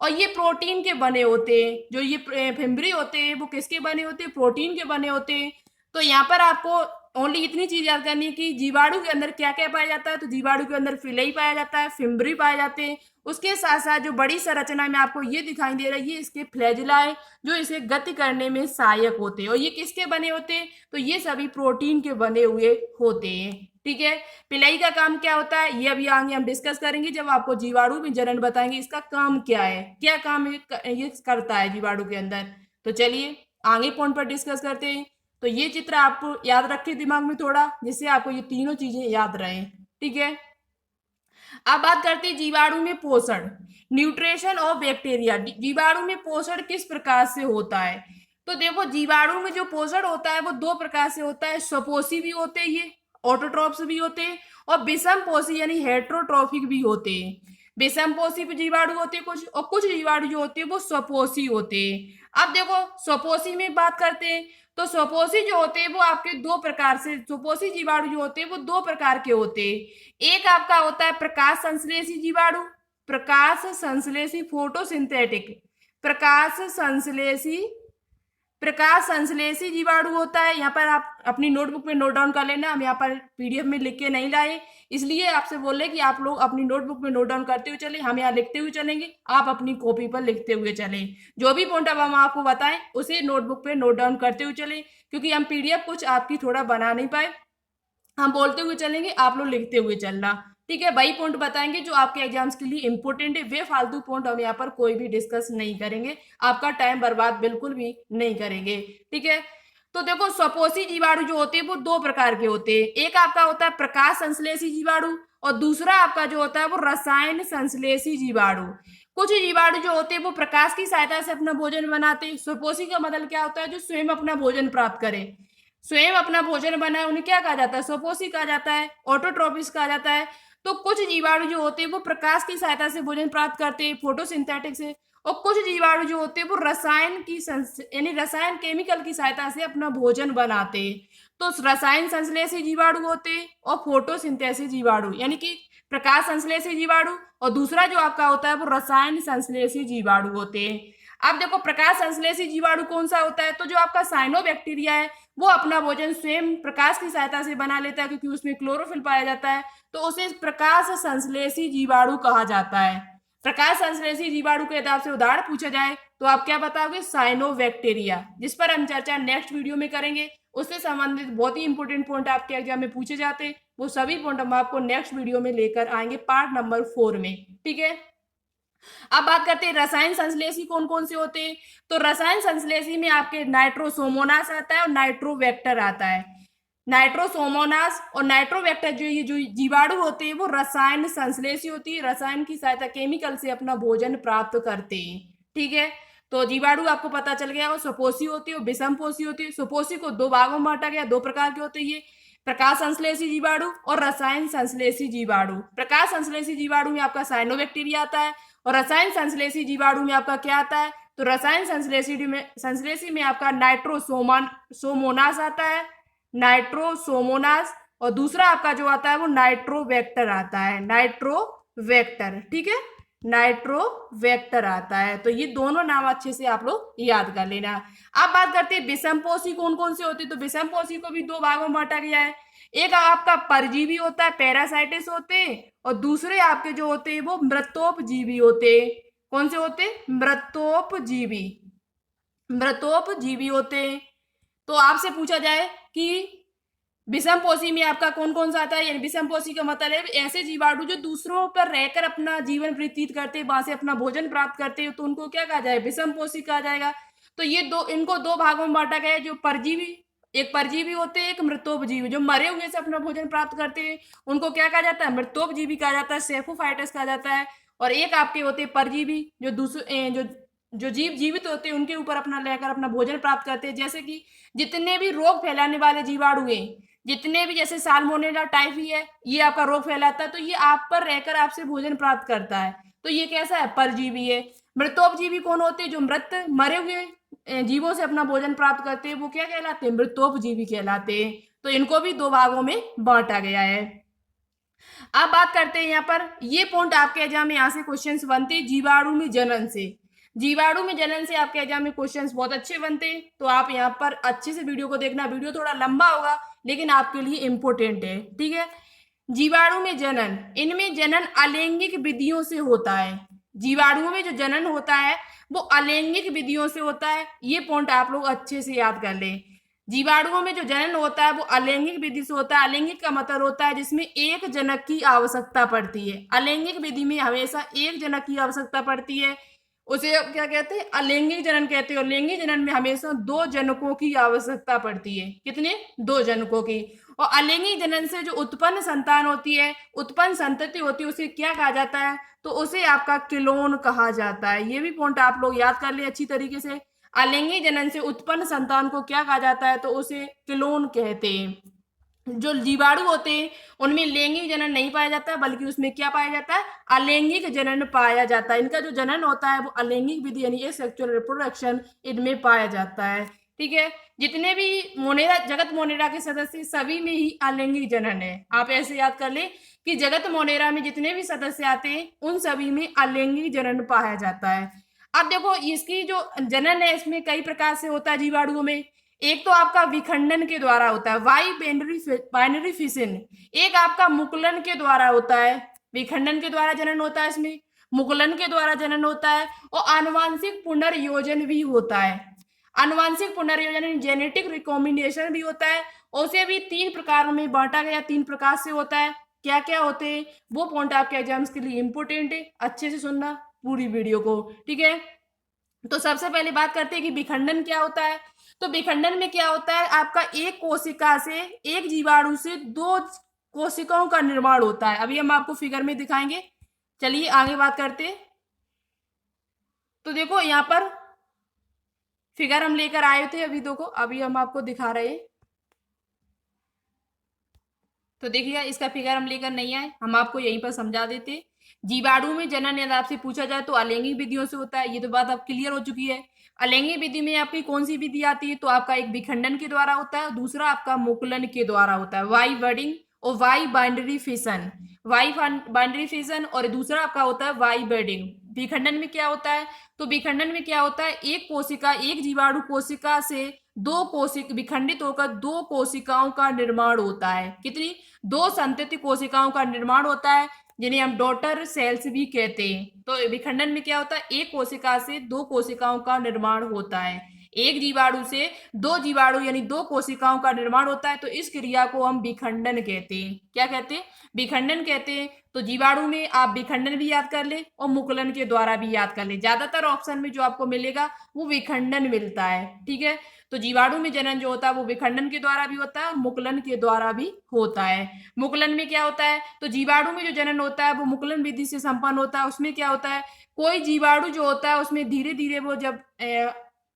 Speaker 1: और ये प्रोटीन के बने होते हैं। जो ये फिम्बरी होते हैं वो किसके बने होते हैं, प्रोटीन के बने होते हैं। तो यहाँ पर आपको ओनली इतनी चीज याद करनी है कि जीवाणु के अंदर क्या क्या पाया जाता है। तो जीवाणु के अंदर फिलई पाया जाता है, फिम्बरी पाए जाते हैं। उसके साथ साथ जो बड़ी संरचना में आपको ये दिखाई दे रहा है, ये इसके फ्लैजिला है जो इसे गति करने में सहायक होते हैं। और ये किसके बने होते हैं, तो ये सभी प्रोटीन के बने हुए होते हैं। ठीक है। पिलई का काम क्या होता है ये अभी आगे हम डिस्कस करेंगे जब आपको जीवाणु में जनन बताएंगे इसका काम क्या है, क्या काम ये करता है जीवाणु के अंदर। तो चलिए आगे पॉइंट पर डिस्कस करते हैं। तो ये चित्र आपको याद रखिए दिमाग में थोड़ा, जिससे आपको ये तीनों चीजें याद रहे। ठीक है। अब बात करते हैं जीवाणु में पोषण, न्यूट्रिशन और बैक्टीरिया। जीवाणु में पोषण किस प्रकार से होता है, तो देखो जीवाणु में जो पोषण होता है वो दो प्रकार से होता है। स्वपोषी भी होते हैं ये, ऑटोट्रॉप्स भी होते हैं, और विषम पोषी यानी हेट्रोट्रॉफिक भी होते हैं। विषम पोषी जीवाणु होते हैं कुछ, और कुछ जीवाणु जो होते हैं वो स्वपोषी होते हैं। अब देखो स्वपोषी में बात करते हैं, तो स्वपोषी जो होते हैं वो आपके दो प्रकार से, स्वपोषी जीवाणु जो होते हैं वो दो प्रकार के होते हैं। एक आपका होता है प्रकाश संश्लेषी जीवाणु, प्रकाश संश्लेषी फोटोसिंथेटिक, प्रकाश संश्लेषी, प्रकाश संश्लेषी जीवाणु होता है। यहाँ पर आप अपनी नोटबुक में नोट डाउन कर लेना, हम यहाँ पर पीडीएफ में लिख के नहीं लाए, इसलिए आपसे बोले कि आप लोग अपनी नोटबुक में नोट डाउन करते हुए चले, हम यहाँ लिखते हुए चलेंगे, आप अपनी कॉपी पर लिखते हुए चले। जो भी पॉइंट अब हम आपको बताएं उसे नोटबुक पे नोट डाउन करते हुए चले, क्योंकि हम पीडीएफ कुछ आपकी थोड़ा बना नहीं पाए, हम बोलते हुए चलेंगे, आप लोग लिखते हुए चलना। ठीक है। वही पॉइंट बताएंगे जो आपके एग्जाम्स के लिए इंपॉर्टेंट है, वे फालतू पॉइंट हम यहाँ पर कोई भी डिस्कस नहीं करेंगे, आपका टाइम बर्बाद बिल्कुल भी नहीं करेंगे। ठीक है। तो देखो स्वपोषी जीवाणु जो होते हैं वो दो प्रकार के होते हैं। एक आपका होता है प्रकाश संश्लेषी जीवाणु, और दूसरा आपका जो होता है वो रसायन संश्लेषी जीवाणु। कुछ जीवाणु जो होते हैं वो प्रकाश की सहायता से अपना भोजन बनाते हैं। स्वपोषी का मतलब क्या होता है, जो स्वयं अपना भोजन प्राप्त करे, स्वयं अपना भोजन बनाए, उन्हें क्या कहा जाता है, स्वपोषी कहा जाता है, ऑटोट्रोपिस कहा जाता है। तो कुछ जीवाणु जो होते हैं वो प्रकाश की सहायता से भोजन प्राप्त करते हैं, फोटोसिंथेटिक से। और कुछ जीवाणु जो होते हैं वो रसायन की यानी रसायन केमिकल की सहायता से अपना भोजन बनाते हैं। तो रसायन संश्लेषी जीवाणु होते हैं और फोटोसिंथेसिस जीवाणु, यानी कि प्रकाश संश्लेषी जीवाणु, और दूसरा जो आपका होता है वो रसायन संश्लेषी जीवाणु होते हैं। अब देखो प्रकाश संश्लेषी जीवाणु कौन सा होता है, तो जो आपका साइनोबैक्टीरिया है वो अपना भोजन स्वयं प्रकाश की सहायता से बना लेता है, क्योंकि उसमें क्लोरोफिल पाया जाता है, तो उसे प्रकाश संश्लेषी जीवाणु कहा जाता है। प्रकाश संश्लेषी जीवाणु के हिसाब से उदाहरण पूछा जाए तो आप क्या बताओगे, साइनोबैक्टीरिया, जिस पर हम चर्चा नेक्स्ट वीडियो में करेंगे। उससे संबंधित बहुत ही इंपोर्टेंट पॉइंट आपके एग्जाम में पूछे जाते हैं, वो सभी पॉइंट हम आपको नेक्स्ट वीडियो में लेकर आएंगे पार्ट नंबर 4 में। ठीक है। अब बात करते हैं रसायन संश्लेषी कौन कौन से होते हैं। तो रसायन संश्लेषी में आपके नाइट्रोसोमोनास आता है और नाइट्रोवेक्टर आता है। नाइट्रोसोमोनास और नाइट्रोवेक्टर जो ये जो जीवाणु होते हैं वो रसायन संश्लेषी होती है, रसायन की सहायता केमिकल से अपना भोजन प्राप्त करते हैं। ठीक है। तो जीवाणु आपको पता चल गया, वो स्वपोषी होती है और विषम पोषी होती है। स्वपोषी को दो भागों में बांटा गया, दो प्रकार के होते हैं ये, प्रकाश संश्लेषी जीवाणु और रसायन संश्लेषी जीवाणु। प्रकाश संश्लेषी जीवाणु में आपका साइनोबैक्टीरिया आता है, और रसायन संश्लेषी जीवाणु में आपका क्या आता है, तो रसायन संश्लेषी में आपका सोमोनास आता है, नाइट्रोसोमोनास, और दूसरा आपका जो आता है वो नाइट्रोवेक्टर आता है, नाइट्रोवेक्टर। ठीक है। नाइट्रोवेक्टर आता है। तो ये दोनों नाम अच्छे से आप लोग याद कर लेना। अब बात करते हैं विषमपोषी कौन कौन से होते हैं। तो विषमपोषी को भी दो भागों में बांटा गया है। एक आपका परजीवी होता है, पैरासाइटिस होते हैं, और दूसरे आपके जो होते हैं वो मृतोपजीवी होते हैं। कौन से होते हैं? मृतोपजीवी। मृतोपजीवी होते हैं। तो आपसे पूछा जाए कि विषमपोषी में आपका कौन कौन सा आता है, यानी विषमपोषी का मतलब ऐसे जीवाणु जो दूसरों पर रहकर अपना जीवन व्यतीत करते हैं, वहां से अपना भोजन प्राप्त करते हैं, तो उनको क्या कहा जाए? विषमपोषी कहा जाएगा। तो ये दो, इनको दो भागों में बांटा गया है। जो परजीवी, एक परजीवी होते हैं, एक मृतोपजीवी। जो मरे हुए से अपना भोजन प्राप्त करते हैं उनको क्या कहा जाता है? मृतोपजीवी कहा जाता है, सेफोफाइटस कहा जाता है। और एक आपके होते हैं परजीवी, जो दूसरे जो जीव जीवित होते हैं उनके ऊपर अपना लेकर अपना भोजन प्राप्त करते हैं। जैसे कि जितने भी रोग फैलाने वाले जीवाणु हैं, जितने भी, जैसे साल्मोनेला टाइफी है, ये आपका रोग फैलाता है, तो ये आप पर रहकर आपसे भोजन प्राप्त करता है। तो ये कैसा है? परजीवी है। मृतोपजीवी कौन होते हैं? जो मृत मरे हुए जीवों से अपना भोजन प्राप्त करते हैं, वो क्या कहलाते हैं? मृतोपजीवी कहलाते हैं। तो इनको भी दो भागों में बांटा गया है। अब बात करते हैं यहाँ पर, ये पॉइंट आपके एग्जाम में यहाँ से क्वेश्चंस बनते हैं जीवाणु में जनन से। जीवाणु में जनन से आपके एग्जाम में क्वेश्चंस बहुत अच्छे बनते हैं। तो आप यहाँ पर अच्छे से वीडियो को देखना। वीडियो थोड़ा लंबा होगा लेकिन आपके लिए इंपॉर्टेंट है, ठीक है। जीवाणु में जनन, इनमें जनन अलैंगिक विधियों से होता है। जीवाणुओं में जो जनन होता है वो अलैंगिक विधियों से होता है। ये पॉइंट आप लोग अच्छे से याद कर लें। जीवाणुओं में जो जनन होता है वो अलैंगिक विधि से होता है। अलैंगिक का मतलब होता है जिसमें एक जनक की आवश्यकता पड़ती है। अलैंगिक विधि में हमेशा एक जनक की आवश्यकता पड़ती है, उसे क्या कहते हैं? अलैंगिक जनन कहते हैं। और लैंगिक जनन में हमेशा दो जनकों की आवश्यकता पड़ती है। कितने? दो जनकों की। और अलैंगिक जनन से जो उत्पन्न संतान होती है, उत्पन्न संतति होती है, उसे क्या कहा जाता है? तो उसे आपका क्लोन कहा जाता है। ये भी पॉइंट आप लोग याद कर ले अच्छी तरीके से। अलैंगिक जनन से उत्पन्न संतान को क्या कहा जाता है? तो उसे क्लोन कहते हैं। जो जीवाणु होते हैं उनमें लैंगिक जनन नहीं पाया जाता है, बल्कि उसमें क्या पाया जाता है? अलैंगिक जनन पाया जाता है। इनका जो जनन होता है वो अलैंगिक विधि यानी सेक्सुअल रिप्रोडक्शन इनमें पाया जाता है, ठीक है। जितने भी मोनेरा, जगत मोनेरा के सदस्य, सभी में ही अलैंगिक जनन है। आप ऐसे याद कर ले कि जगत मोनेरा में जितने भी सदस्य आते हैं उन सभी में अलैंगिक जनन पाया जाता है। अब देखो, इसकी जो जनन है इसमें कई प्रकार से होता है जीवाणुओं में। एक तो आपका विखंडन के द्वारा होता है, बाइनरी फिशन। एक आपका मुकुलन के द्वारा होता है। विखंडन के द्वारा जनन होता है, इसमें मुकुलन के द्वारा जनन होता है, और आनुवांशिक पुनर्योजन भी होता है। आनुवांशिक पुनर्योजन जेनेटिक रिकॉम्बिनेशन भी होता है। उसे भी तीन प्रकार में बांटा गया, तीन प्रकार से होता है। क्या क्या होते हैं वो पॉइंट आपके एग्जाम्स के लिए इंपोर्टेंट है, अच्छे से सुनना पूरी वीडियो को, ठीक है। तो सबसे पहले बात करते हैं कि विखंडन क्या होता है। तो विखंडन में क्या होता है? आपका एक कोशिका से, एक जीवाणु से दो कोशिकाओं का निर्माण होता है। अभी हम आपको फिगर में दिखाएंगे। चलिए आगे बात करते हैं। तो देखो यहाँ पर फिगर हम लेकर आए थे, अभी देखो, अभी हम आपको दिखा रहे हैं। तो देखिए, इसका फिगर हम लेकर नहीं आए, हम आपको यहीं पर समझा देते। जीवाणु में जनन यदि आपसे पूछा जाए तो अलैंगिक विधियों से होता है। ये तो बात अब क्लियर हो चुकी है। अलैंगिक विधि में आपकी कौन सी विधि आती है? तो आपका एक विखंडन के द्वारा होता है, दूसरा आपका मुकुलन के द्वारा होता है, वाई बडिंग और by binary fission. By binary fission और दूसरा आपका होता है वाई बेडिंग। विखंडन में क्या होता है? तो विखंडन में क्या होता है? एक कोशिका, एक जीवाणु कोशिका से दो कोशिका विखंडित होकर दो कोशिकाओं का निर्माण होता है। कितनी? दो संतति कोशिकाओं का निर्माण होता है, जिन्हें हम डॉटर सेल्स भी कहते हैं। तो विखंडन में क्या होता है? एक कोशिका से दो कोशिकाओं का निर्माण होता है। एक जीवाणु से दो जीवाणु यानी दो कोशिकाओं का निर्माण होता है। तो इस क्रिया को हम विखंडन कहते हैं। क्या कहते हैं? विखंडन कहते हैं। तो जीवाणु में आप विखंडन भी याद कर ले और मुकुलन के द्वारा भी याद कर ले। ज्यादातर ऑप्शन में जो आपको मिलेगा वो विखंडन मिलता है, ठीक है। तो जीवाणु में जनन जो होता है वो विखंडन के द्वारा भी होता है, मुकुलन के द्वारा भी होता है। मुकुलन में क्या होता है? तो जीवाणु में जो जनन होता है वो मुकुलन विधि से संपन्न होता है। उसमें क्या होता है? कोई जीवाणु जो होता है उसमें धीरे धीरे वो जब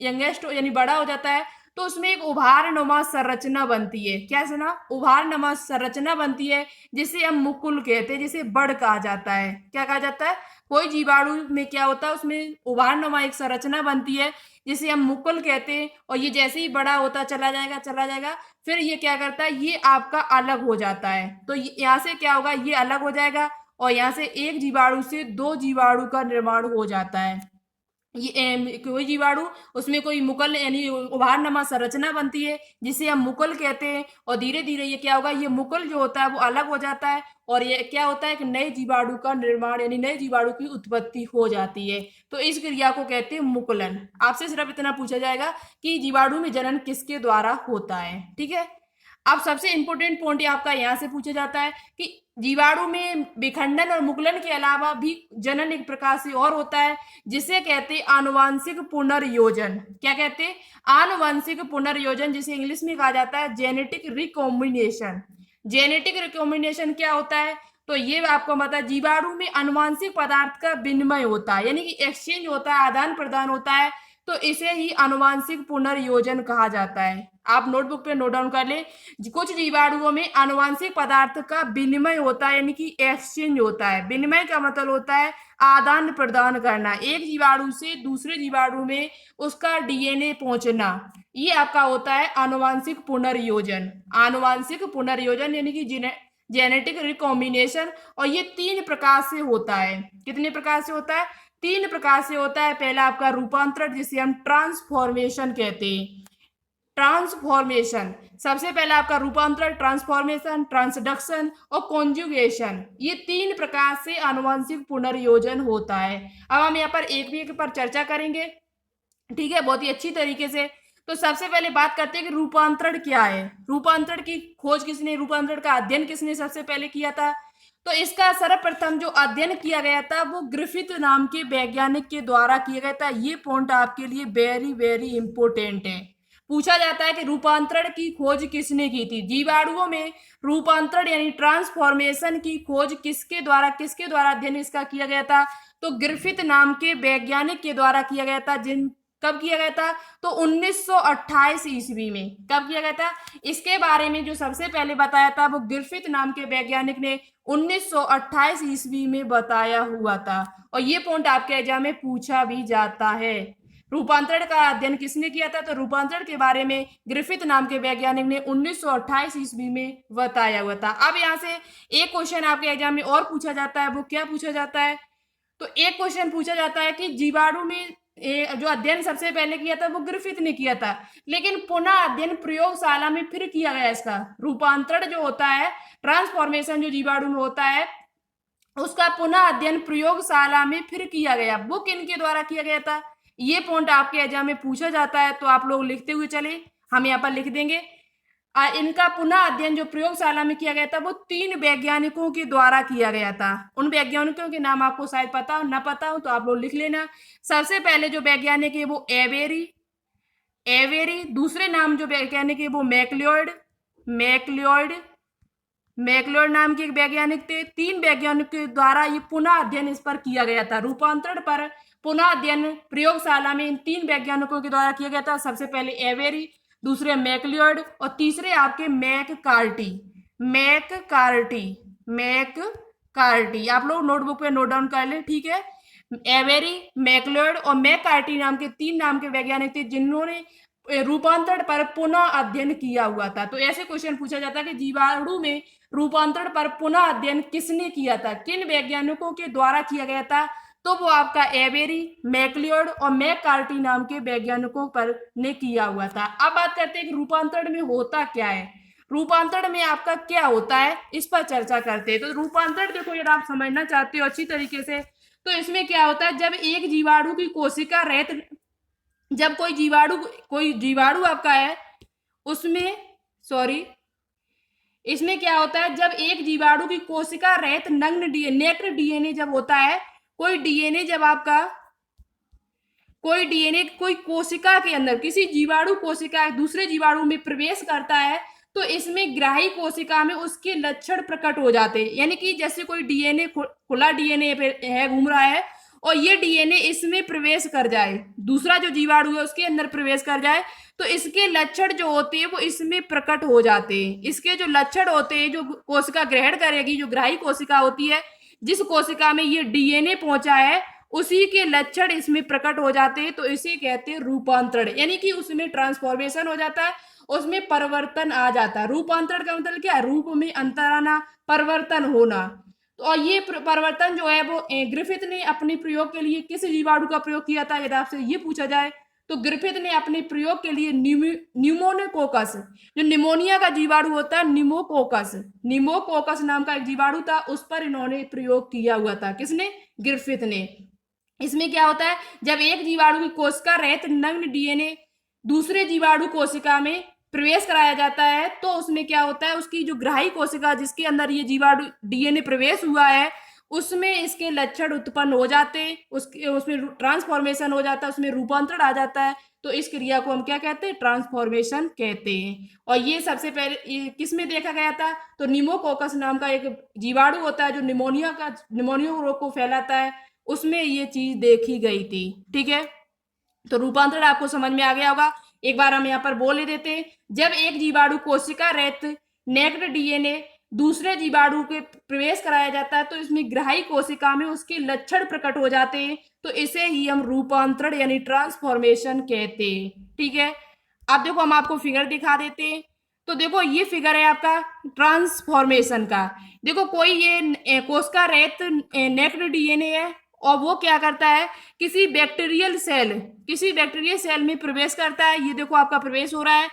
Speaker 1: यंगेस्ट यानी बड़ा हो जाता है तो उसमें एक उभारनुमा संरचना बनती है। क्या सुना? उभारनुमा संरचना बनती है, जिसे हम मुकुल कहते हैं, जिसे बड़ कहा जाता है। क्या कहा जाता है? कोई जीवाणु में क्या होता है? उसमें उभारनुमा एक संरचना बनती है जिसे हम मुकुल कहते हैं। और ये जैसे ही बड़ा होता चला जाएगा, फिर ये क्या करता है? ये आपका अलग हो जाता है। तो यहाँ से क्या होगा? ये अलग हो जाएगा और यहाँ से एक जीवाणु से दो जीवाणु का निर्माण हो जाता है। ये कोई जीवाणु, उसमें कोई मुकल यानी उभारनुमा संरचना बनती है जिसे हम मुकल कहते हैं, और धीरे धीरे ये क्या होगा, ये मुकल जो होता है वो अलग हो जाता है और ये क्या होता है, एक नए जीवाणु का निर्माण यानी नए जीवाणु की उत्पत्ति हो जाती है। तो इस क्रिया को कहते हैं मुकुलन। आपसे सिर्फ इतना पूछा जाएगा कि जीवाणु में जनन किसके द्वारा होता है, ठीक है। अब सबसे इंपॉर्टेंट पॉइंट आपका यहाँ से पूछा जाता है कि जीवाणु में विखंडन और मुकुलन के अलावा भी जनन एक प्रकार से और होता है जिसे कहते हैं आनुवांशिक पुनर्योजन। क्या कहते हैं? आनुवंशिक पुनर्योजन, जिसे इंग्लिश में कहा जाता है जेनेटिक रिकॉम्बिनेशन। जेनेटिक रिकॉम्बिनेशन क्या होता है? तो ये आपको पता है, जीवाणु में आनुवांशिक पदार्थ का विनिमय होता है, यानी कि एक्सचेंज होता है, आदान प्रदान होता है, तो इसे ही आनुवांशिक पुनर्योजन कहा जाता है। आप नोटबुक पे नोट डाउन कर ले, कुछ जीवाणुओं में आनुवांशिक पदार्थ का विनिमय होता है, यानी कि एक्सचेंज होता है। विनिमय का मतलब होता है आदान प्रदान करना, एक जीवाणु से दूसरे जीवाणु में उसका डीएनए पहुंचना, ये आपका होता है आनुवांशिक पुनर्योजन। आनुवांशिक पुनर्योजन यानी कि जेनेटिक रिकॉम्बिनेशन, और ये 3 प्रकार से होता है। कितने प्रकार से होता है? 3 प्रकार से होता है। पहला आपका रूपांतरण, जिसे हम ट्रांसफॉर्मेशन कहते हैं। ट्रांसफॉर्मेशन, सबसे पहला आपका रूपांतरण, ट्रांसफॉर्मेशन, ट्रांसडक्शन और कॉन्जुगेशन, ये 3 प्रकार से आनुवंशिक पुनर्योजन होता है। अब हम यहाँ पर एक भी एक पर चर्चा करेंगे, ठीक है, बहुत ही अच्छी तरीके से। तो सबसे पहले बात करते हैं कि रूपांतरण क्या है। रूपांतरण की खोज किसने, रूपांतरण का अध्ययन किसने सबसे पहले किया था? तो इसका सर्वप्रथम जो अध्ययन किया गया था वो ग्रिफिथ नाम के वैज्ञानिक के द्वारा किया गया था। ये पॉइंट आपके लिए वेरी वेरी इंपोर्टेंट है। पूछा जाता है कि रूपांतरण की खोज किसने की थी। जीवाणुओं में रूपांतरण यानी ट्रांसफॉर्मेशन की खोज किसके द्वारा अध्ययन इसका किया गया था? तो ग्रिफिथ नाम के वैज्ञानिक के द्वारा किया गया था। कब किया गया था? तो 1928 ईस्वी में। कब किया गया था? इसके बारे में जो सबसे पहले बताया था वो ग्रिफिथ नाम के वैज्ञानिक ने 1928 ईस्वी में बताया हुआ था, और ये पॉइंट आपके एग्जाम में पूछा भी जाता है। रूपांतरण का अध्ययन किसने किया था? तो रूपांतरण के बारे में ग्रिफिथ नाम के वैज्ञानिक ने 1928 ईस्वी में बताया हुआ था। अब यहाँ से एक क्वेश्चन आपके एग्जाम में और पूछा जाता है, वो क्या पूछा जाता है? तो एक क्वेश्चन पूछा जाता है कि जीवाणु में जो अध्ययन सबसे पहले किया था वो ग्रिफिथ ने किया था, लेकिन पुनः अध्ययन प्रयोगशाला में फिर किया गया। इसका रूपांतरण जो होता है, ट्रांसफॉर्मेशन जो जीवाणु में होता है, उसका पुनः अध्ययन प्रयोगशाला में फिर किया गया। वो किनके द्वारा किया गया था? ये पॉइंट आपके एग्जाम में पूछा जाता है, तो आप लोग लिखते हुए चले, हम यहाँ पर लिख देंगे। इनका पुनः अध्ययन जो प्रयोगशाला में किया गया था वो 3 वैज्ञानिकों के द्वारा किया गया था। उन वैज्ञानिकों के नाम आपको शायद पता हो, ना पता हो तो आप लोग लिख लेना। सबसे पहले जो वैज्ञानिक है वो एवेरी, दूसरे नाम जो वैज्ञानिक है वो मैक्लियोड नाम के एक वैज्ञानिक थे। 3 वैज्ञानिक के द्वारा ये पुनः अध्ययन इस पर किया गया था। रूपांतरण पर पुनः अध्ययन प्रयोगशाला में इन 3 वैज्ञानिकों के द्वारा किया गया था। सबसे पहले एवेरी, दूसरे मैक्लियोड और तीसरे आपके मैककार्टी। आप लोग नोटबुक पे नोट डाउन कर ले, ठीक है। एवेरी, मैक्लियोड और मैककार्टी नाम के 3 नाम के वैज्ञानिक थे जिन्होंने रूपांतरण पर पुनः अध्ययन किया हुआ था। तो ऐसे क्वेश्चन पूछा जाता है कि जीवाणु में रूपांतरण पर पुनः अध्ययन किसने किया था, किन वैज्ञानिकों के द्वारा किया गया था? तो वो आपका एवेरी, मैक्लियोड और मैककार्टी नाम के वैज्ञानिकों पर ने किया हुआ था। अब बात करते हैं कि रूपांतरण में होता क्या है। रूपांतरण में आपका क्या होता है, इस पर चर्चा करते हैं। तो रूपांतरण देखो, अगर आप समझना चाहते हो अच्छी तरीके से, तो इसमें क्या होता है, जब एक जीवाणु की कोशिका रहित, जब कोई जीवाणु आपका है उसमें, इसमें क्या होता है, जब एक जीवाणु की कोशिका रहित नग्न नेक्ड डीएनए जब होता है, कोई डीएनए कोई कोशिका के अंदर, किसी जीवाणु कोशिका दूसरे जीवाणु में प्रवेश करता है, तो इसमें ग्राही कोशिका में उसके लक्षण प्रकट हो जाते हैं। यानी कि जैसे कोई डीएनए खुला डीएनए है, घूम रहा है, और ये डीएनए इसमें प्रवेश कर जाए, दूसरा जो जीवाणु है उसके अंदर प्रवेश कर जाए, तो इसके लक्षण जो होते हैं वो इसमें प्रकट हो जाते हैं। इसके जो लक्षण होते हैं, जो कोशिका ग्रहण करेगी, जो ग्राही कोशिका होती है, जिस कोशिका में ये डीएनए पहुंचा है, उसी के लक्षण इसमें प्रकट हो जाते हैं। तो इसे कहते हैं रूपांतरण, यानी कि उसमें ट्रांसफॉर्मेशन हो जाता है, उसमें परिवर्तन आ जाता है। रूपांतरण का मतलब क्या है? रूप में अंतर आना, परिवर्तन होना। तो और ये परिवर्तन जो है वो ग्रिफिथ ने अपने प्रयोग के लिए किस जीवाणु का प्रयोग किया था, यदि आपसे ये पूछा जाए तो ग्रिफिथ ने अपने प्रयोग के लिए न्यूमोनोकोकस, जो निमोनिया का जीवाणु होता है, निमोकोकस, निमोकोकस नाम का एक जीवाणु था, उस पर इन्होंने प्रयोग किया हुआ था। किसने? ग्रिफिथ ने। इसमें क्या होता है, जब एक जीवाणु की कोशिका रहित नग्न डीएनए दूसरे जीवाणु कोशिका में प्रवेश कराया जाता है, तो उसमें क्या होता है, उसकी जो ग्राही कोशिका जिसके अंदर ये जीवाणु डीएनए प्रवेश हुआ है, उसमें इसके लक्षण उत्पन्न हो जाते हैं, उसके उसमें ट्रांसफॉर्मेशन हो जाता है, उसमें रूपांतरण आ जाता है। तो इस क्रिया को हम क्या कहते हैं? ट्रांसफॉर्मेशन कहते हैं। और ये सबसे पहले किस में देखा गया था? तो निमोकोकस नाम का एक जीवाणु होता है जो निमोनिया रोग को फैलाता है, उसमें ये चीज देखी गई थी। ठीक है, तो रूपांतरण आपको समझ में आ गया होगा। एक बार हम यहाँ पर बोल देते हैं, जब एक जीवाणु कोशिका रहित नेक्ड डीएनए दूसरे जीवाणु के प्रवेश कराया जाता है, तो इसमें ग्राही कोशिका में उसके लक्षण प्रकट हो जाते हैं, तो इसे ही हम रूपांतरण यानी ट्रांसफॉर्मेशन कहते हैं। ठीक है, अब देखो हम आपको फिगर दिखा देते हैं। तो देखो ये फिगर है आपका ट्रांसफॉर्मेशन का। देखो कोई ये कोशिका रहित नेक्ड डीएनए है, और वो क्या करता है, किसी बैक्टीरियल सेल में प्रवेश करता है। ये देखो आपका प्रवेश हो रहा है।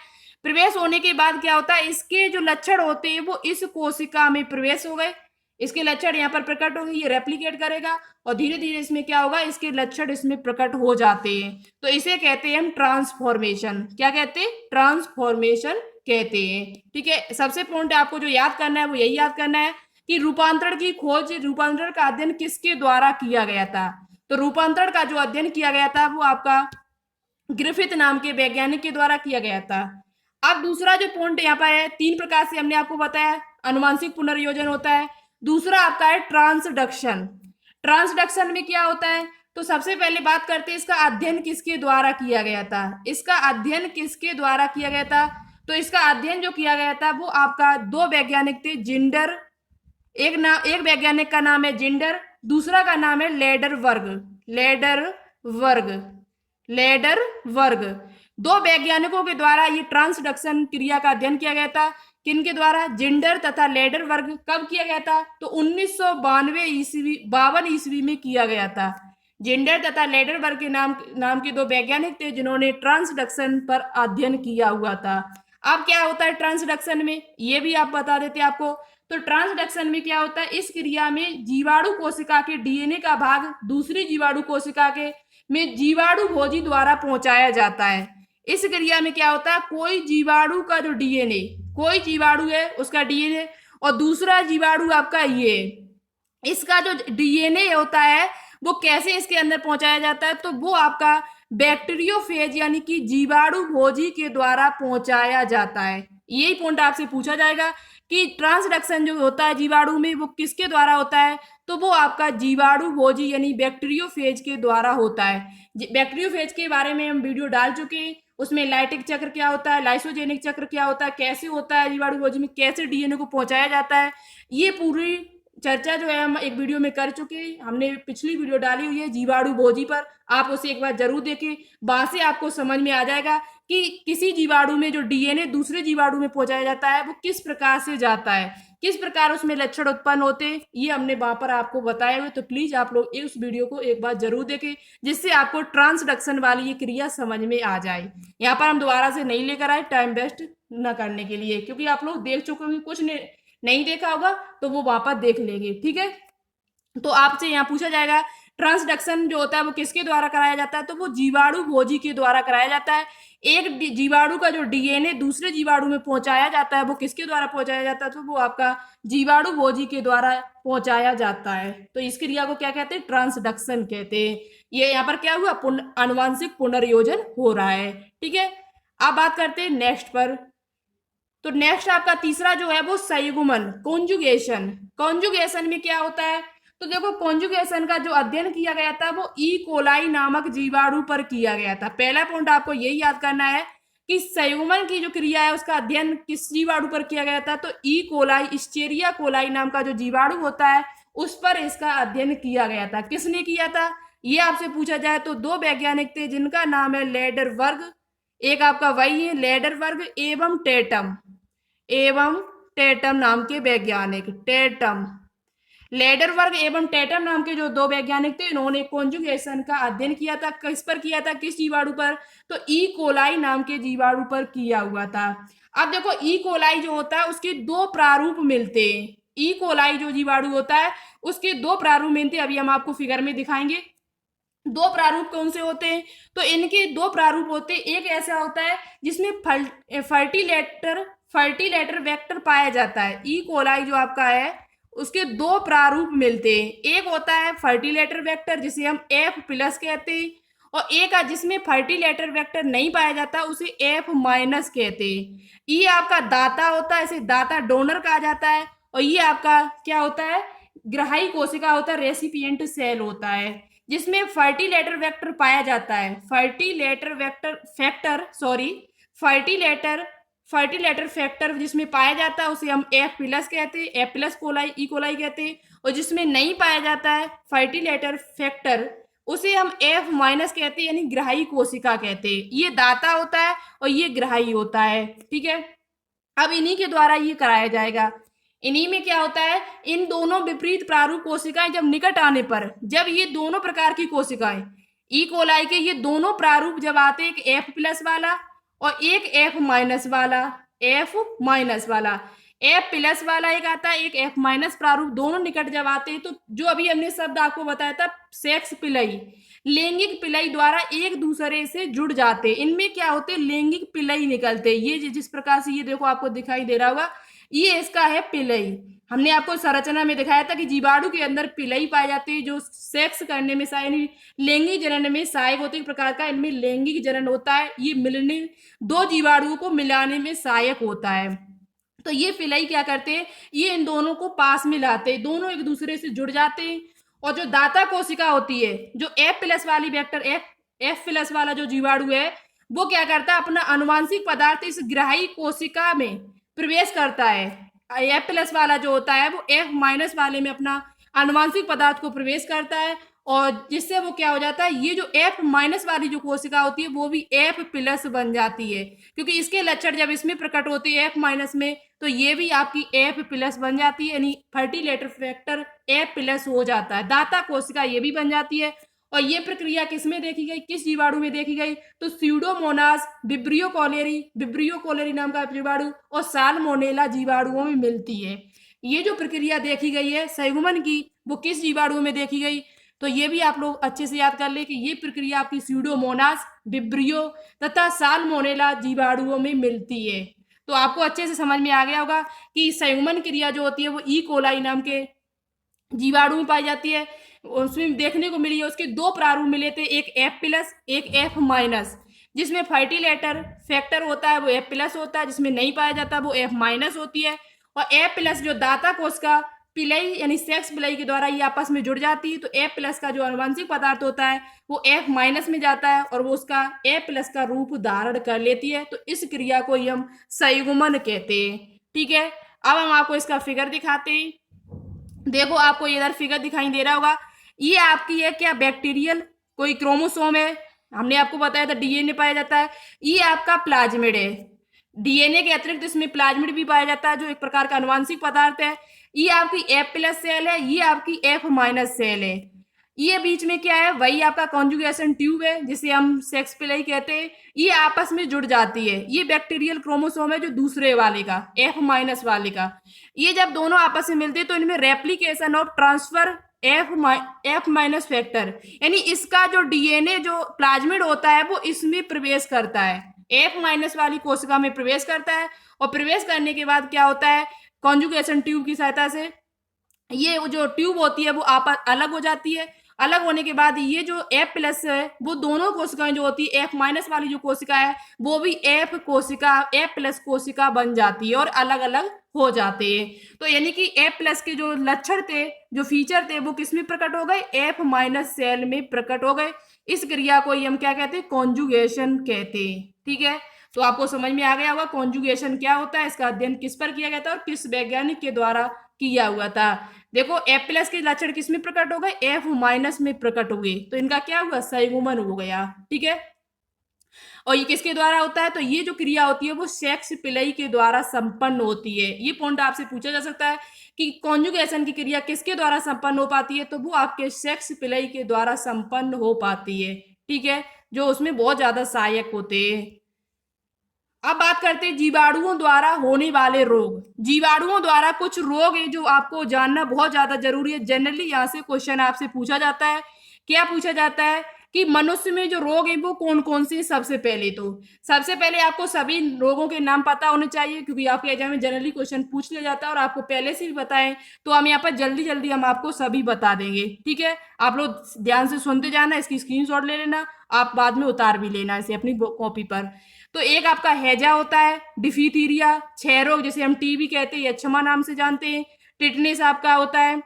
Speaker 1: प्रवेश होने के बाद क्या होता है, इसके जो लक्षण होते हैं वो इस कोशिका में प्रवेश हो गए, इसके लक्षण यहाँ पर प्रकट होंगे, ये रेप्लिकेट करेगा और धीरे धीरे इसमें क्या होगा, इसके लक्षण इसमें प्रकट हो जाते हैं। तो इसे कहते हैं हम ट्रांसफॉर्मेशन। क्या कहते हैं? ट्रांसफॉर्मेशन कहते हैं। ठीक है, सबसे पॉइंट आपको जो याद करना है वो यही याद करना है कि रूपांतरण का अध्ययन किसके द्वारा किया गया था। तो रूपांतरण का जो अध्ययन किया गया था वो आपका ग्रिफिथ नाम के वैज्ञानिक के द्वारा किया गया था। अब दूसरा जो पॉइंट यहाँ पर है, 3 प्रकार से हमने आपको बताया, अनुवांशिक पुनर्योजन होता है, दूसरा आपका है ट्रांसडक्शन। ट्रांसडक्शन में क्या होता है, तो सबसे पहले बात करते हैं इसका अध्ययन किसके द्वारा किया गया था। इसका अध्ययन किसके द्वारा किया गया था, तो इसका अध्ययन जो किया गया था वो आपका 2 वैज्ञानिक थे, जिंडर, एक वैज्ञानिक का नाम है जिंडर, दूसरा का नाम है लेडर वर्ग। 2 वैज्ञानिकों के द्वारा ये ट्रांसडक्शन क्रिया का अध्ययन किया गया था। किनके द्वारा? जिंडर तथा लेडर वर्ग। कब किया गया था? तो 1952 ईस्वी में किया गया था। जिंडर तथा लेडर वर्ग के नाम के 2 वैज्ञानिक थे जिन्होंने ट्रांसडक्शन पर अध्ययन किया हुआ था। अब क्या होता है ट्रांसडक्शन में, ये भी आप बता देते आपको। तो ट्रांसडक्शन में क्या होता है, इस क्रिया में जीवाणु कोशिका के डीएनए का भाग दूसरी जीवाणु कोशिका के में जीवाणु भोजी द्वारा पहुंचाया जाता है। इस क्रिया में क्या होता है, कोई जीवाणु का जो डीएनए, कोई जीवाणु है उसका डीएनए और दूसरा जीवाणु आपका ये, इसका जो डीएनए होता है वो कैसे इसके अंदर पहुंचाया जाता है, तो वो आपका बैक्टीरियोफेज यानी कि जीवाणु भोजी के द्वारा पहुंचाया जाता है। यही पॉइंट आपसे पूछा जाएगा कि ट्रांसडक्शन जो होता है जीवाणु में वो किसके द्वारा होता है, तो वो आपका जीवाणु भोजी यानी बैक्टीरियोफेज के द्वारा होता है। बैक्टीरियोफेज के बारे में हम वीडियो डाल चुके हैं, उसमें लाइटिक चक्र क्या होता है, लाइसोजेनिक चक्र क्या होता है, कैसे होता है जीवाणु भोजी में, कैसे डीएनए को पहुंचाया जाता है, ये पूरी चर्चा जो है हम एक वीडियो में कर चुके हैं। हमने पिछली वीडियो डाली हुई है जीवाणु भोजी पर, आप उसे एक बार जरूर देखें, वहां से आपको समझ में आ जाएगा कि किसी जीवाणु में जो डीएनए दूसरे जीवाणु में पहुंचाया जाता है वो किस प्रकार से जाता है, किस प्रकार उसमें लक्षण उत्पन्न होते हैं, ये हमने वहां पर आपको बताए हुए। तो प्लीज आप लोग इस वीडियो को एक बार जरूर देखें, जिससे आपको ट्रांसडक्शन वाली ये क्रिया समझ में आ जाए। यहाँ पर हम दोबारा से नहीं लेकर आए टाइम वेस्ट न करने के लिए, क्योंकि आप लोग देख चुके होंगे, कुछ नहीं देखा होगा तो वो वापस देख लेंगे। ठीक है, तो आपसे यहाँ पूछा जाएगा ट्रांसडक्शन जो होता है वो किसके द्वारा कराया जाता है, तो वो जीवाणु भोजी के द्वारा कराया जाता है। एक जीवाणु का जो डीएनए दूसरे जीवाणु में पहुंचाया जाता है वो किसके द्वारा पहुंचाया जाता है, तो वो आपका जीवाणु भोजी के द्वारा पहुंचाया जाता है। तो इस क्रिया को क्या कहते हैं? ट्रांसडक्शन कहते हैं। ये यहाँ पर क्या हुआ, आनुवांशिक पुनर्योजन हो रहा है। ठीक है, अब बात करते हैं नेक्स्ट पर। तो नेक्स्ट आपका तीसरा जो है वो संयुग्मन, कॉन्जुगेशन। कॉन्जुगेशन में क्या होता है, तो देखो कॉन्जुगेशन का जो अध्ययन किया गया था वो ई कोलाई नामक जीवाणु पर किया गया था। पहला पॉइंट आपको यही याद करना है कि संयुग्मन की जो क्रिया है उसका अध्ययन किस जीवाणु पर किया गया था, तो ई कोलाई, इस्चेरिया कोलाई नाम का जो जीवाणु होता है उस पर इसका अध्ययन किया गया था। किसने किया था, ये आपसे पूछा जाए तो 2 वैज्ञानिक थे जिनका नाम है लेडर वर्ग, एक आपका वही है लेडर वर्ग एवं टेटम नाम के वैज्ञानिक, टेटम लेडरवर्ग एवं टेटम नाम के जो दो वैज्ञानिक थे, इन्होंने कॉन्जुगेशन का अध्ययन किया था। किस पर किया था, किस जीवाणु पर? तो ई कोलाई नाम के जीवाणु पर किया हुआ था। अब देखो ई कोलाई जो होता है उसके दो प्रारूप मिलते हैं। ई कोलाई जो जीवाणु होता है उसके दो प्रारूप मिलते हैं, अभी हम आपको फिगर में दिखाएंगे। दो प्रारूप कौन से होते हैं? तो इनके दो प्रारूप होते हैं। एक ऐसा होता है जिसमें फर्टिलेटर वेक्टर पाया जाता है। ई कोलाई जो आपका है उसके दो प्रारूप मिलते हैं। एक होता है फर्टिलेटर वेक्टर जिसे हम एफ प्लस कहते हैं, और एक है जिसमें फर्टिलेटर वेक्टर नहीं पाया जाता उसे एफ माइनस कहते हैं। ये आपका दाता होता है, इसे दाता डोनर कहा जाता है। और ये आपका क्या होता है? ग्राही कोशिका होता है, रेसिपिएंट सेल होता है, जिसमें फर्टिलेटर वेक्टर पाया जाता है। फर्टिलेटर फर्टिलेटर फैक्टर जिसमें पाया जाता है उसे हम एफ प्लस कहते हैं, F plus coli E coli कहते हैं। और जिसमें नहीं पाया जाता है फर्टिलेटर फैक्टर उसे हम एफ माइनस कहते हैं, यानी ग्राही कोशिका कहते हैं। ये दाता होता है और ये ग्राही होता है। ठीक है, अब इन्हीं के द्वारा ये कराया जाएगा। इन्हीं में क्या होता है, इन दोनों विपरीत प्रारूप कोशिकाएं जब निकट आने पर, जब ये दोनों प्रकार की कोशिकाएं ई कोलाई के ये दोनों प्रारूप जब आते, एक एफ प्लस वाला और एक एफ माइनस वाला, एफ माइनस वाला, एफ प्लस वाला एक आता है, एक एफ माइनस प्रारूप, दोनों निकट जब आते हैं तो जो अभी हमने शब्द आपको बताया था सेक्स पिलई, लैंगिक पिलई द्वारा एक दूसरे से जुड़ जाते। इनमें क्या होते, लैंगिक पिलई निकलते। ये जिस प्रकार से ये देखो आपको दिखाई दे रहा होगा, ये इसका है पिलई। हमने आपको संरचना में दिखाया था कि जीवाणु के अंदर पिलई पाई जाती है जो सेक्स करने में सहायक, लैंगिक जनन में सहायक होती है। प्रकार का इनमें लैंगिक जनन होता है, ये मिलने दो जीवाणुओं को मिलाने में सहायक होता है। तो ये पिलई क्या करते हैं, ये इन दोनों को पास में लाते हैं, दोनों एक दूसरे से जुड़ जाते हैं। और जो दाता कोशिका होती है, जो एफ प्लस वाली वेक्टर एफ प्लस वाला जो जीवाणु है वो क्या करता है, अपना अनुवांशिक पदार्थ इस ग्राही कोशिका में प्रवेश करता है। एफ प्लस वाला जो होता है वो एफ माइनस वाले में अपना अनुवांशिक पदार्थ को प्रवेश करता है, और जिससे वो क्या हो जाता है, ये जो एफ माइनस वाली जो कोशिका होती है वो भी एफ प्लस बन जाती है, क्योंकि इसके लक्षण जब इसमें प्रकट होते हैं एफ माइनस में, तो ये भी आपकी एफ प्लस बन जाती है, यानी फर्टिलेटर फैक्टर एफ प्लस हो जाता है। दाता कोशिका ये भी बन जाती है। और ये प्रक्रिया किसमें देखी गई, किस जीवाणु में देखी गई? तो स्यूडोमोनास, विब्रियो कोलेरी नाम का जीवाणु और साल्मोनेला जीवाणुओं में मिलती है। ये जो प्रक्रिया देखी गई है संयुग्मन की, वो किस जीवाणु में देखी गई? तो ये भी आप लोग अच्छे से याद कर ले कि ये प्रक्रिया आपकी स्यूडोमोनास, विब्रियो तथा साल्मोनेला जीवाणुओं में मिलती है। तो आपको अच्छे से समझ में आ गया होगा कि संयुग्मन क्रिया जो होती है वो ई कोलाई नाम के जीवाणु में पाई जाती है। उसमें देखने को मिली है, उसके दो प्रारूप मिले थे, एक एफ प्लस एक एफ माइनस। जिसमें फर्टिलेटर फैक्टर होता है वो एफ प्लस होता है, जिसमें नहीं पाया जाता वो एफ माइनस होती है। और एफ प्लस जो दाता कोश का पिलई यानी सेक्स पिलई के द्वारा ये आपस में जुड़ जाती है, तो एफ प्लस का जो अनुवांशिक पदार्थ होता है वो एफ माइनस में जाता है और वो उसका एफ प्लस का रूप धारण कर लेती है। तो इस क्रिया को ही हम संयुग्मन कहते हैं। ठीक है, अब हम आपको इसका फिगर दिखाते हैं। देखो आपको ये इधर फिगर दिखाई दे रहा होगा, ये आपकी है क्या, बैक्टीरियल कोई क्रोमोसोम है। हमने आपको बताया था डीएनए पाया जाता है। ये आपका प्लाज्मिड है, डीएनए के अतिरिक्त इसमें प्लाज्मिड भी पाया जाता है जो एक प्रकार का अनुवांशिक पदार्थ है। ये आपकी एफ प्लस सेल है, ये आपकी एफ माइनस सेल है। ये बीच में क्या है, वही आपका कॉन्जुगेशन ट्यूब है जिसे हम सेक्स पिलई कहते हैं। ये आपस में जुड़ जाती है। ये बैक्टीरियल क्रोमोसोम है जो दूसरे वाले का, एफ माइनस वाले का। ये जब दोनों आपस में मिलते हैं तो इनमें replication of transfer F minus factor, यानी इसका जो डीएनए जो प्लाज्मिड होता है वो इसमें प्रवेश करता है, एफ माइनस वाली कोशिका में प्रवेश करता है। और प्रवेश करने के बाद क्या होता है, कॉन्जुगेशन ट्यूब की सहायता से ये जो ट्यूब होती है वो आप अलग हो जाती है। अलग होने के बाद ये जो एफ प्लस है वो दोनों कोशिकाएं जो होती है, एफ माइनस वाली जो कोशिका है वो भी एफ प्लस कोशिका बन जाती है और अलग अलग हो जाते हैं। तो यानी कि एफ प्लस के जो लक्षण थे, जो फीचर थे, वो किस में प्रकट हो गए, एफ माइनस सेल में प्रकट हो गए। इस क्रिया को हम क्या कहते हैं, कॉन्जुगेशन कहते हैं। ठीक है, तो आपको समझ में आ गया होगा कॉन्जुगेशन क्या होता है, इसका अध्ययन किस पर किया गया था और किस वैज्ञानिक के द्वारा किया हुआ था। देखो एफ प्लस के लक्षण किस में प्रकट हो गए, एफ माइनस में प्रकट हो गए, तो इनका क्या हुआ, संयुग्मन हो गया। ठीक है, और ये किसके द्वारा होता है, तो ये जो क्रिया होती है वो सेक्स पिलई के द्वारा संपन्न होती है। ये पॉइंट आपसे पूछा जा सकता है कि कॉन्जुगेशन की क्रिया किसके द्वारा संपन्न हो पाती है, तो वो आपके सेक्स पिलई के द्वारा संपन्न हो पाती है। ठीक है, जो उसमें बहुत ज्यादा सहायक होते हैं। अब बात करते हैं जीवाणुओं द्वारा होने वाले रोग। जीवाणुओं द्वारा कुछ रोग है जो आपको जानना बहुत ज्यादा जरूरी है। जनरली यहाँ से क्वेश्चन आपसे पूछा जाता है, क्या पूछा जाता है कि मनुष्य में जो रोग है वो कौन कौन से हैं? सबसे पहले आपको सभी रोगों के नाम पता होने चाहिए, क्योंकि आपके एग्जाम में जनरली क्वेश्चन पूछ लिया जाता है और आपको पहले से भी बताएं, तो हम यहाँ पर जल्दी जल्दी हम आपको सभी बता देंगे। ठीक है, आप लोग ध्यान से सुनते जाना, इसकी स्क्रीनशॉट ले लेना, आप बाद में उतार भी लेना इसे अपनी कॉपी पर। तो एक आपका हैजा होता है, डिफिथीरिया, क्षय रोग जिसे हम टीबी कहते हैं, यक्षमा नाम से जानते हैं, टिटनेस आपका होता है,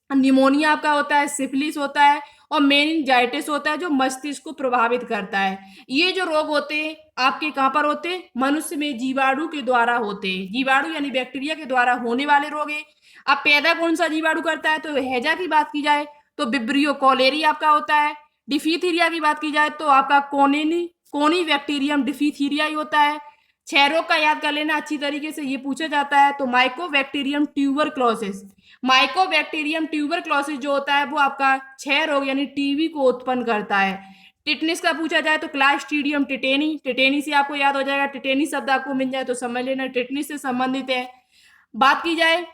Speaker 1: निमोनिया आपका होता है, सिफिलिस होता है, और मेनिंजाइटिस होता है जो मस्तिष्क को प्रभावित करता है। ये जो रोग होते हैं आपके कहाँ पर होते हैं? मनुष्य में जीवाणु के द्वारा होते हैं। जीवाणु यानी बैक्टीरिया के द्वारा होने वाले रोग है। अब पैदा कौन सा जीवाणु करता है? तो हैजा की बात की जाए तो विब्रियो कॉलेरी आपका होता है। डिफीथीरिया की बात की जाए तो आपका कोनी बैक्टीरियम डिफीथीरिया ही होता है। क्षय रोग का याद कर लेना अच्छी तरीके से, ये पूछा जाता है तो माइकोबैक्टीरियम ट्यूबरक्लोसिस। माइकोबैक्टीरियम ट्यूबरक्लोसिस जो होता है वो आपका क्षय रोग यानी टीबी को उत्पन्न करता है। टिटनेस का पूछा जाए तो क्लास्ट्रीडियम टिटेनी, टिटेनी से आपको याद हो जाएगा, टिटेनी शब्द आपको मिल जाए तो समझ लेना टिटनेस से संबंधित है। बात की जाए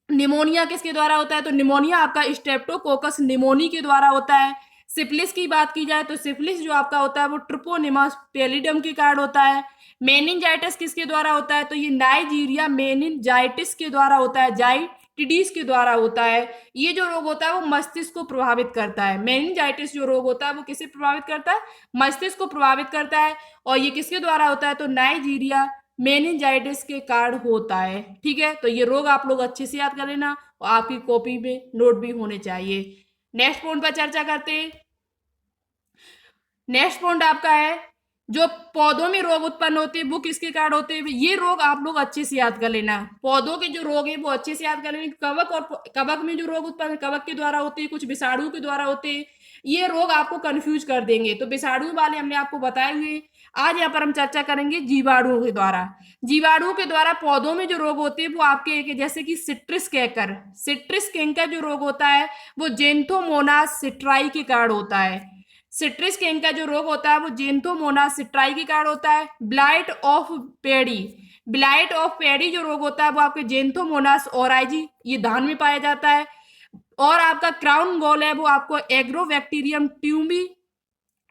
Speaker 1: निमोनिया किसके द्वारा होता है, तो निमोनिया आपका स्ट्रेप्टोकोकस निमोनी के द्वारा होता है। सिफिलिस की बात की जाए तो सिफिलिस जो आपका होता है वो ट्रिपोनिमा पैलिडम के कारण होता है। मेनिंजाइटिस किसके द्वारा होता है, तो ये नाइजीरिया मेनिंजाइटिस के द्वारा होता है, जाइटिडिस के द्वारा होता है। ये जो रोग होता है वो मस्तिष्क को प्रभावित करता है। मेनिंजाइटिस जो रोग होता है वो किसे प्रभावित करता है? मस्तिष्क को प्रभावित करता है। और ये किसके द्वारा होता है, तो नाइजीरिया मेनिंजाइटिस के कारण होता है। ठीक है, तो ये रोग आप लोग अच्छे से याद कर लेना और आपकी कॉपी में नोट भी होने चाहिए। नेक्स्ट पॉइंट पर चर्चा करते हैं। नेक्स्ट पॉइंट आपका है जो पौधों में रोग उत्पन्न होते हैं वो किसके कारण होते हैं? ये रोग आप लोग अच्छे से याद कर लेना। पौधों के जो रोग है वो अच्छे से याद कर लेना। कवक में जो रोग उत्पन्न कवक के द्वारा होते हैं, कुछ विषाणु के द्वारा होते हैं। ये रोग आपको कंफ्यूज कर देंगे, तो विषाणु वाले हमने आपको बताए हुए। आज यहाँ पर हम चर्चा करेंगे जीवाणुओं के द्वारा। जीवाणुओं के द्वारा पौधों में जो रोग होते हैं वो आपके जैसे कि सिट्रिस कैंकर जो रोग होता है वो जेंथोमोनास सिट्राई के कारण होता है। सिट्रिस कैंकर का जो रोग होता है वो जेंथोमोनास सिट्राई के कारण होता है। ब्लाइट ऑफ पेडी जो रोग होता है वो आपके जेंथोमोनास ओराइजी, ये धान में पाया जाता है। और आपका क्राउन गॉल है वो आपको एग्रोबैक्टीरियम ट्यूबी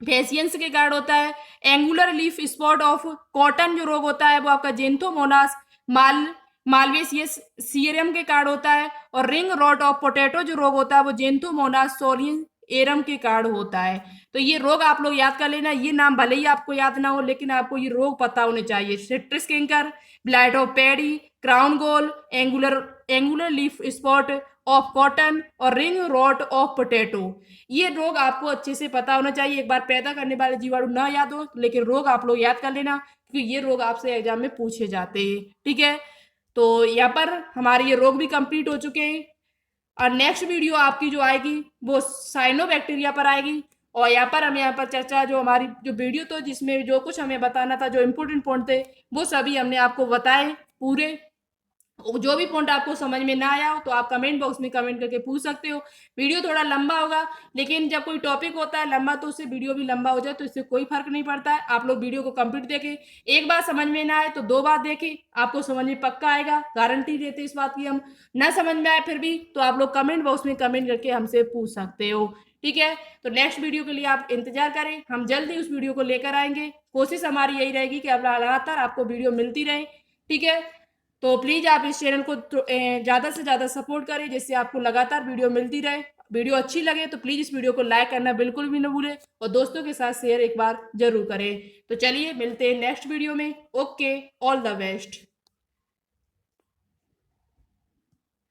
Speaker 1: फेसियंस के कारण होता है। Angular leaf spot of cotton जो रोग होता है वो आपका जेंथोमोनास मालवेसियस सीरम के कारण होता है। और रिंग रॉट ऑफ पोटैटो जो रोग होता है वो जेंथोमोनास सोलियन एरम के कारण होता है। तो ये रोग आप लोग याद कर लेना। ये नाम भले ही आपको याद ना हो लेकिन आपको ये रोग पता होने चाहिए। Citrus canker, blight of pedi, crown goal, angular leaf spot of cotton और रिंग रॉट ऑफ पोटैटो, ये रोग आपको अच्छे से पता होना चाहिए। एक बार पैदा करने वाले जीवाणु ना याद हो लेकिन रोग आप लोग याद कर लेना, क्योंकि ये रोग आपसे एग्जाम में पूछे जाते हैं। ठीक है, तो यहाँ पर हमारे ये रोग भी कंप्लीट हो चुके हैं। और नेक्स्ट वीडियो आपकी जो आएगी वो साइनोबैक्टीरिया पर आएगी। और यहाँ पर हम यहाँ पर चर्चा जो हमारी जो वीडियो तो जिसमें जो कुछ हमें बताना था, जो इम्पोर्टेंट पॉइंट थे वो सभी हमने आपको बताए पूरे। जो भी पॉइंट आपको समझ में ना आया हो तो आप कमेंट बॉक्स में कमेंट करके पूछ सकते हो। वीडियो थोड़ा लंबा होगा लेकिन जब कोई टॉपिक होता है लंबा तो उससे वीडियो भी लंबा हो जाए तो इससे कोई फर्क नहीं पड़ता है। आप लोग वीडियो को कंप्लीट देखें, एक बार समझ में ना आए तो 2 बार देखें, आपको समझ में पक्का आएगा, गारंटी देते इस बात की हम। ना समझ में आए फिर भी तो आप लोग कमेंट बॉक्स में कमेंट करके हमसे पूछ सकते हो। ठीक है, तो नेक्स्ट वीडियो के लिए आप इंतजार करें, हम जल्दी उस वीडियो को लेकर आएंगे। कोशिश हमारी यही रहेगी कि अब लगातार आपको वीडियो मिलती रहे। ठीक है, तो प्लीज आप इस चैनल को ज्यादा से ज्यादा सपोर्ट करें जिससे आपको लगातार वीडियो मिलती रहे। वीडियो अच्छी लगे तो प्लीज इस वीडियो को लाइक करना बिल्कुल भी न भूलें और दोस्तों के साथ शेयर एक बार जरूर करें। तो चलिए मिलते हैं नेक्स्ट वीडियो में। Okay, all the best.